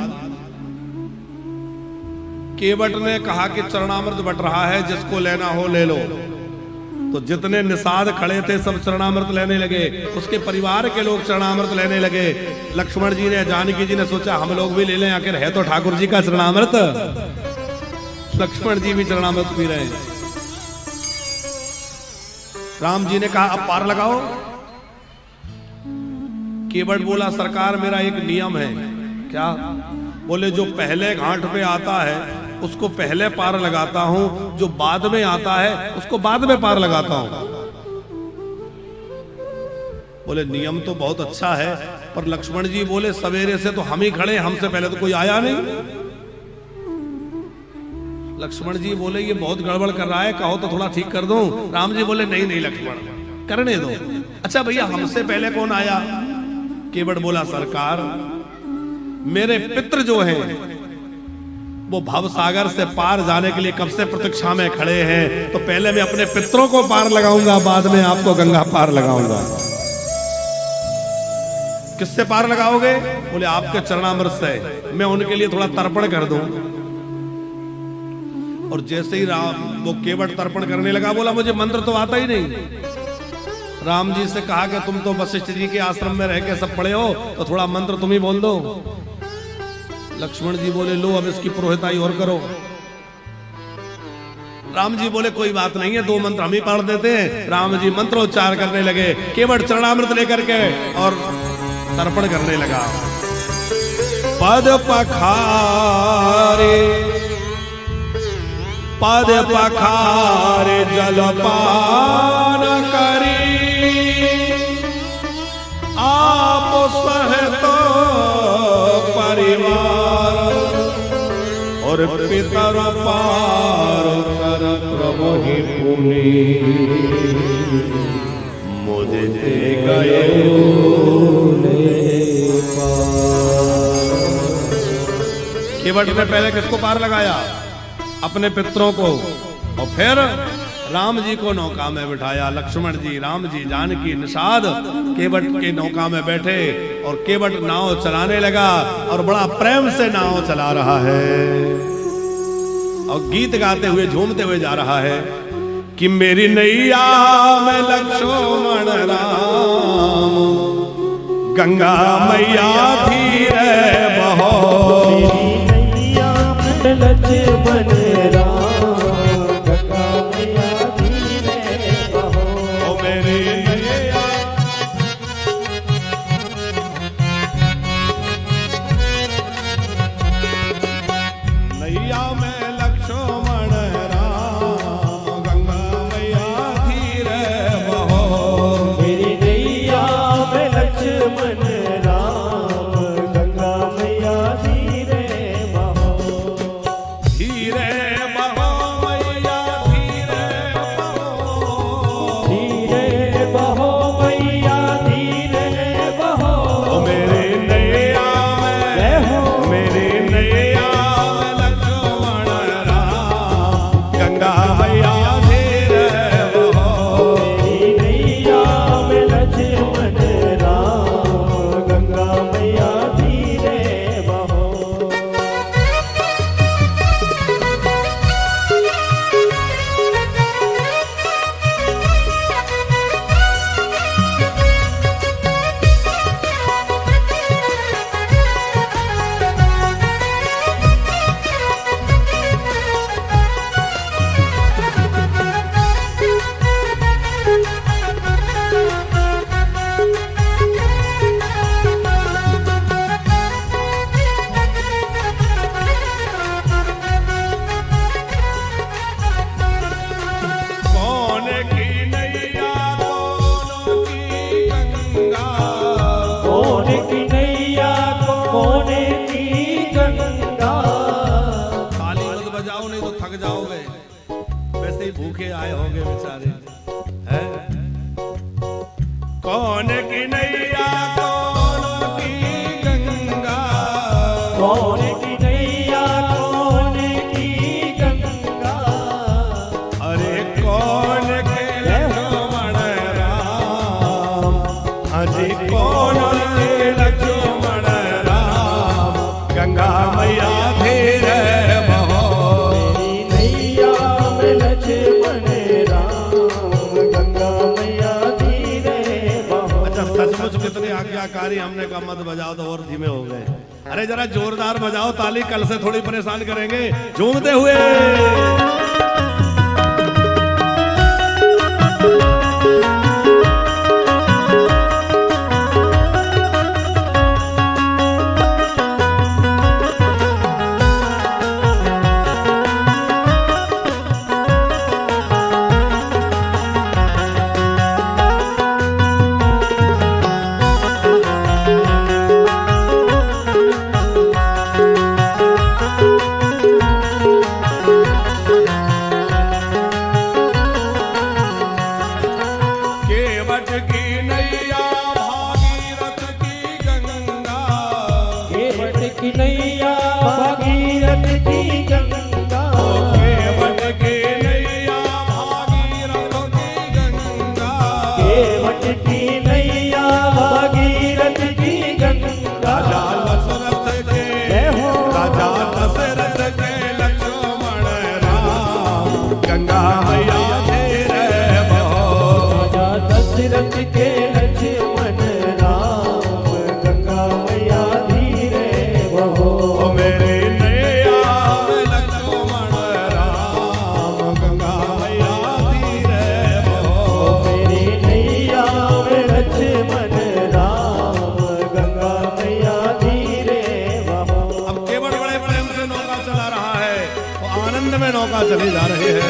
केवट ने कहा कि चरणामृत बट रहा है, जिसको लेना हो ले लो। तो जितने निषाद खड़े थे सब चरणामृत लेने लगे, उसके परिवार के लोग चरणामृत लेने लगे। लक्ष्मण जी ने, जानकी जी ने सोचा हम लोग भी ले लें, आखिर है तो ठाकुर जी का चरणामृत। लक्ष्मण जी भी चरणामृत पी रहे हैं। राम जी ने कहा अब पार लगाओ। केवट बोला सरकार मेरा एक नियम है। क्या? बोले जो पहले घाट पे आता है उसको पहले पार लगाता हूं, जो बाद में आता है उसको बाद में पार लगाता हूं। बोले नियम तो बहुत अच्छा है, पर लक्ष्मण जी बोले सवेरे से तो हम ही खड़े, हमसे पहले तो कोई आया नहीं। लक्ष्मण जी बोले ये बहुत गड़बड़ कर रहा है, कहो तो थोड़ा ठीक कर दूं। राम जी बोले नहीं नहीं लक्ष्मण, करने दो। अच्छा भैया हमसे पहले कौन आया? केवट बोला सरकार मेरे पितृ जो हैं वो भव सागर से पार जाने के लिए कब से प्रतीक्षा में खड़े हैं, तो पहले मैं अपने पितरों को पार लगाऊंगा, बाद में आपको गंगा पार लगाऊंगा। किससे पार लगाओगे? बोले आपके चरणामृत से। मैं उनके लिए थोड़ा तर्पण कर दूं। और जैसे ही राम वो केवट तर्पण करने लगा, बोला मुझे मंत्र तो आता ही नहीं। राम जी से कहा कि तुम तो वशिष्ठ जी के आश्रम में रह के सब पढ़े हो, तो थोड़ा मंत्र तुम ही बोल दो। लक्ष्मण जी बोले लो अब इसकी पुरोहिताई और करो। राम जी बोले कोई बात नहीं है, 2 मंत्र हम ही पढ़ देते हैं। राम जी मंत्रोच्चार करने लगे, केवट चरणामृत लेकर के और तर्पण करने लगा। पद पखारे पद पखारे जलपान करी, आप सहित परिवार और पितर पार कर प्रभु ही पुनि मुझे दे गए। केवट ने पहले किसको पार लगाया? अपने पितरों को, और फिर राम जी को नौका में बिठाया। लक्ष्मण जी, राम जी, जानकी, निषाद केवट के नौका में बैठे और केवट नाव चलाने लगा और बड़ा प्रेम से नाव चला रहा है और गीत गाते हुए झूमते हुए जा रहा है कि मेरी नैया में लक्ष्मण राम गंगा मैया धीरे बहो। मेरी नैया में लक्ष्मण राम गंगा मैया धीरे बहो। ओ मेरी नैया नैया में लक्ष्मण राम गंगा मैया धीरे बहो। मेरी नैया में लक्ष्मण राम गंगा मैया धीरे बहो। धीरे बहो मैया धीरे बहो। धीरे बहो मैया धीरे बहो। ओ मेरे नैया में मेरे नैया में लक्ष्मण राम गंगा मैया धीरे बहो। मेरी नैया में लक्ष्मण राम गंगा मैया धीरे बहो। कौन की नैया कौन की गंगा। कौन की नैया कौन की गंगा। ताली मत बजाओ नहीं तो थक जाओगे, वैसे ही भूखे आए होगे बेचारे हैं। कौन की नैया कौन की गंगा। कौन की नैया कौन की गंगा। अरे कौन के लक्ष्मण राम, अजी कौन के लक्ष्मण राम। मुझ पे इतनी आज्ञाकारी, हमने कहा मत बजाओ तो और धीमे हो गए। अरे जरा जोरदार बजाओ ताली, कल से थोड़ी परेशान करेंगे झूमते हुए। नैया भागीरथ की गंगा, केवट की नैया भागीरथ की गंगा, केवट की नैया भागीरथ की गंगा। राजा दशरथ के राजा दशरथ के लक्ष्मण राम गंगा मैया तेरे बहो। राजा दशरथ के लक्ष्मण राम गंगा मैया धीरे बहो। मेरे नैया लक्ष्मण राम गंगा मैया धीरे बहो। मेरी नैया लक्ष्मण राम गंगा मैया धीरे बहो। अब केवट बड़े प्रेम से नौका चला रहा है, वो आनंद में नौका चली जा रही है।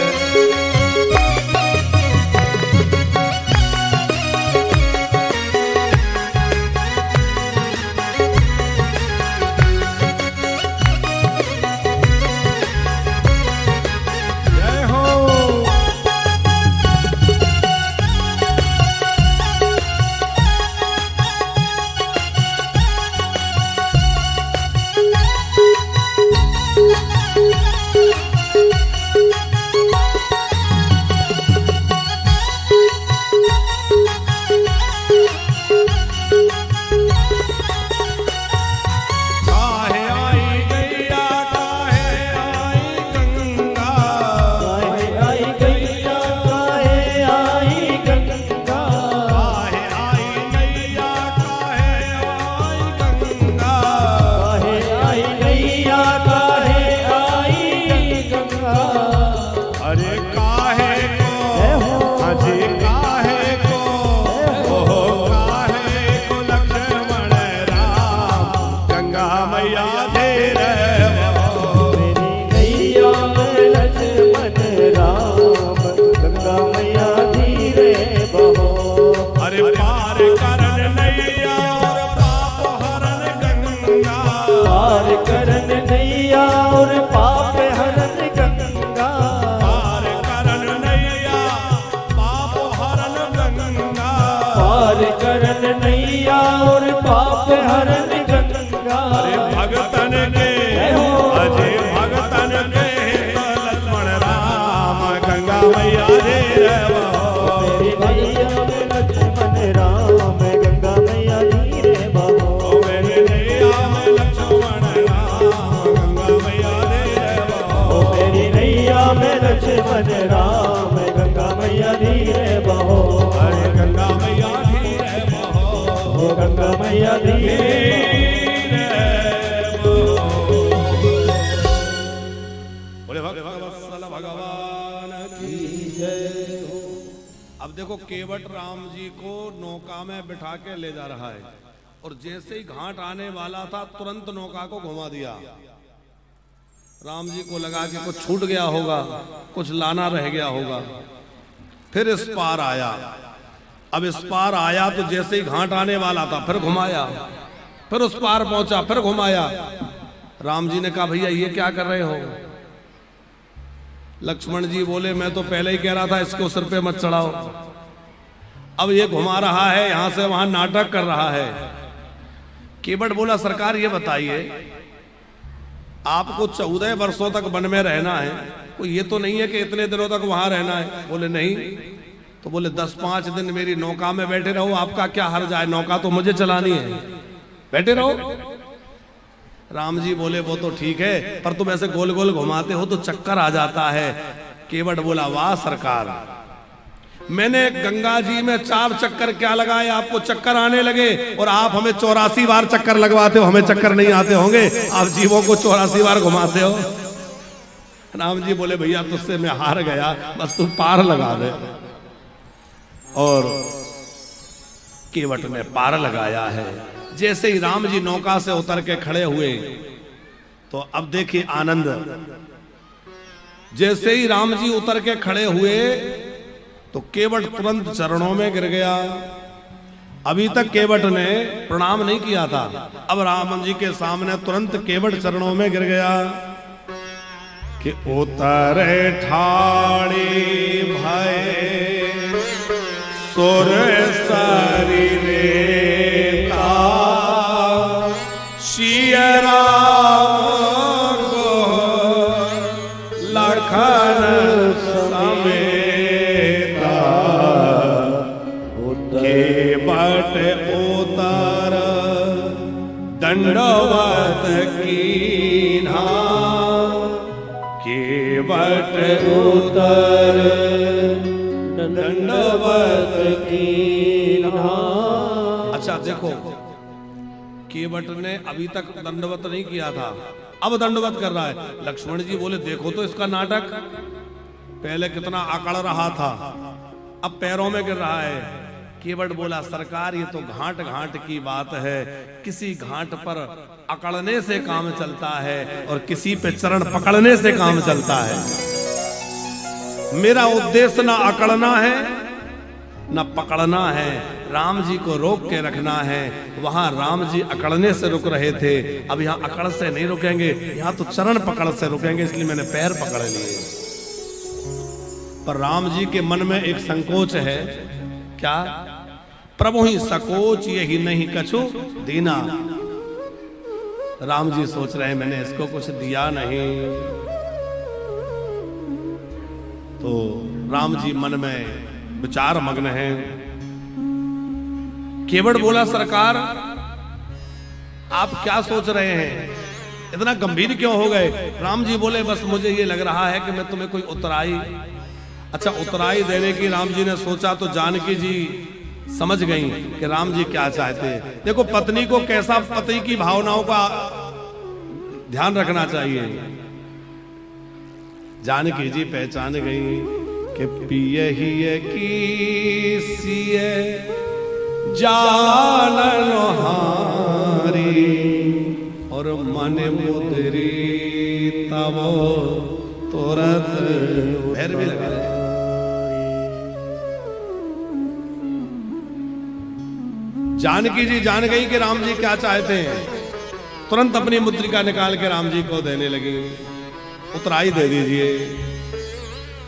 लक्ष्मण राम गंगा मैया धीरे बहो। अरे गंगा मैया धीरे बहो, गंगा मैया धीरे बहो। बोले भगवान की जय हो। अब देखो केवट राम जी को नौका में बिठा के ले जा रहा है, और जैसे ही घाट आने वाला था तुरंत नौका को घुमा दिया। राम जी को लगा कि कुछ छूट गया होगा, कुछ लाना रह गया होगा। फिर इस पार आया। अब इस पार आया तो जैसे ही घाट आने वाला था फिर घुमाया, फिर उस पार पहुंचा, फिर घुमाया। राम जी ने कहा भैया ये क्या कर रहे हो? लक्ष्मण जी बोले मैं तो पहले ही कह रहा था इसको सिर पे मत चढ़ाओ। अब ये घुमा रहा है, यहां से वहां नाटक कर रहा है। केवट बोला सरकार ये बताइए, आपको 14 वर्षों तक वन में रहना है, कोई ये तो नहीं है कि इतने दिनों तक वहां रहना है? बोले नहीं। तो बोले 10-5 दिन मेरी नौका में बैठे रहो, आपका क्या हर्ज है? नौका तो मुझे चलानी है, बैठे रहो। राम जी बोले वो तो ठीक है, पर तुम ऐसे गोल गोल घुमाते हो तो चक्कर आ जाता है। केवट बोला वाह सरकार, मैंने गंगा जी में 4 चक्कर क्या लगाए, आपको चक्कर आने लगे, और आप हमें 84 बार चक्कर लगवाते हो, हमें चक्कर नहीं आते होंगे, आप जीवों को 84 बार घुमाते हो। राम जी बोले भैया तुझसे मैं हार गया, बस तू पार लगा दे। और केवट ने पार लगाया है। जैसे ही राम जी नौका से उतर के खड़े हुए तो अब देखिए आनंद। जैसे ही राम जी उतर के खड़े हुए तो केवट तुरंत चरणों में गिर गया। अभी तक केवट ने प्रणाम नहीं किया था, अब राम जी के सामने तुरंत केवट चरणों में गिर गया कि उतरे ठाड़ी भय सुर शरीरे सिय राम लखन समेता केवट उतर दंडवत कीन्हा केवट उतर दंडवत कीन्हा। अच्छा देखो, केवट ने अभी तक दंडवत नहीं किया था, अब दंडवत कर रहा है। लक्ष्मण जी बोले देखो तो इसका नाटक, पहले कितना अकड़ रहा था, अब पैरों में गिर रहा है। केवट बोला सरकार ये तो घाट घाट की बात है, किसी घाट पर अकड़ने से काम चलता है और किसी पे चरण पकड़ने से काम चलता है। मेरा उद्देश्य ना अकड़ना है ना पकड़ना है, राम जी को रोक के रखना है। वहां राम जी अकड़ने से रुक रहे थे, अब यहाँ अकड़ से नहीं रुकेंगे, यहाँ तो चरण पकड़ से रुकेंगे, इसलिए मैंने पैर पकड़ लिए। पर राम जी के मन में एक संकोच है, क्या? प्रभु ही सकोच यही नहीं कछु दीना। राम जी सोच रहे हैं मैंने इसको कुछ दिया नहीं। तो राम जी मन में विचार मग्न हैं। केवट बोला सरकार आप क्या सोच रहे हैं, इतना गंभीर क्यों हो गए? राम जी बोले बस मुझे ये लग रहा है कि मैं तुम्हें कोई उतराई, अच्छा उतराई देने की राम जी ने सोचा तो जानकी जी समझ गई कि राम जी क्या चाहते। देखो पत्नी को कैसा, पति की भावनाओं का ध्यान रखना चाहिए। जानकी जी पहचान गई कि पिय ही की सिए जानन हारी और मन मुदरी तब तुरंत भैर भी लगा रहे। जानकी जी जान गई कि राम जी क्या चाहते हैं, तुरंत अपनी मुद्रिका निकाल के राम जी को देने लगी। उतराई दे दीजिए।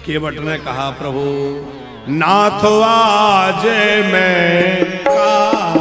केवट ने कहा प्रभु नाथ आज मैं का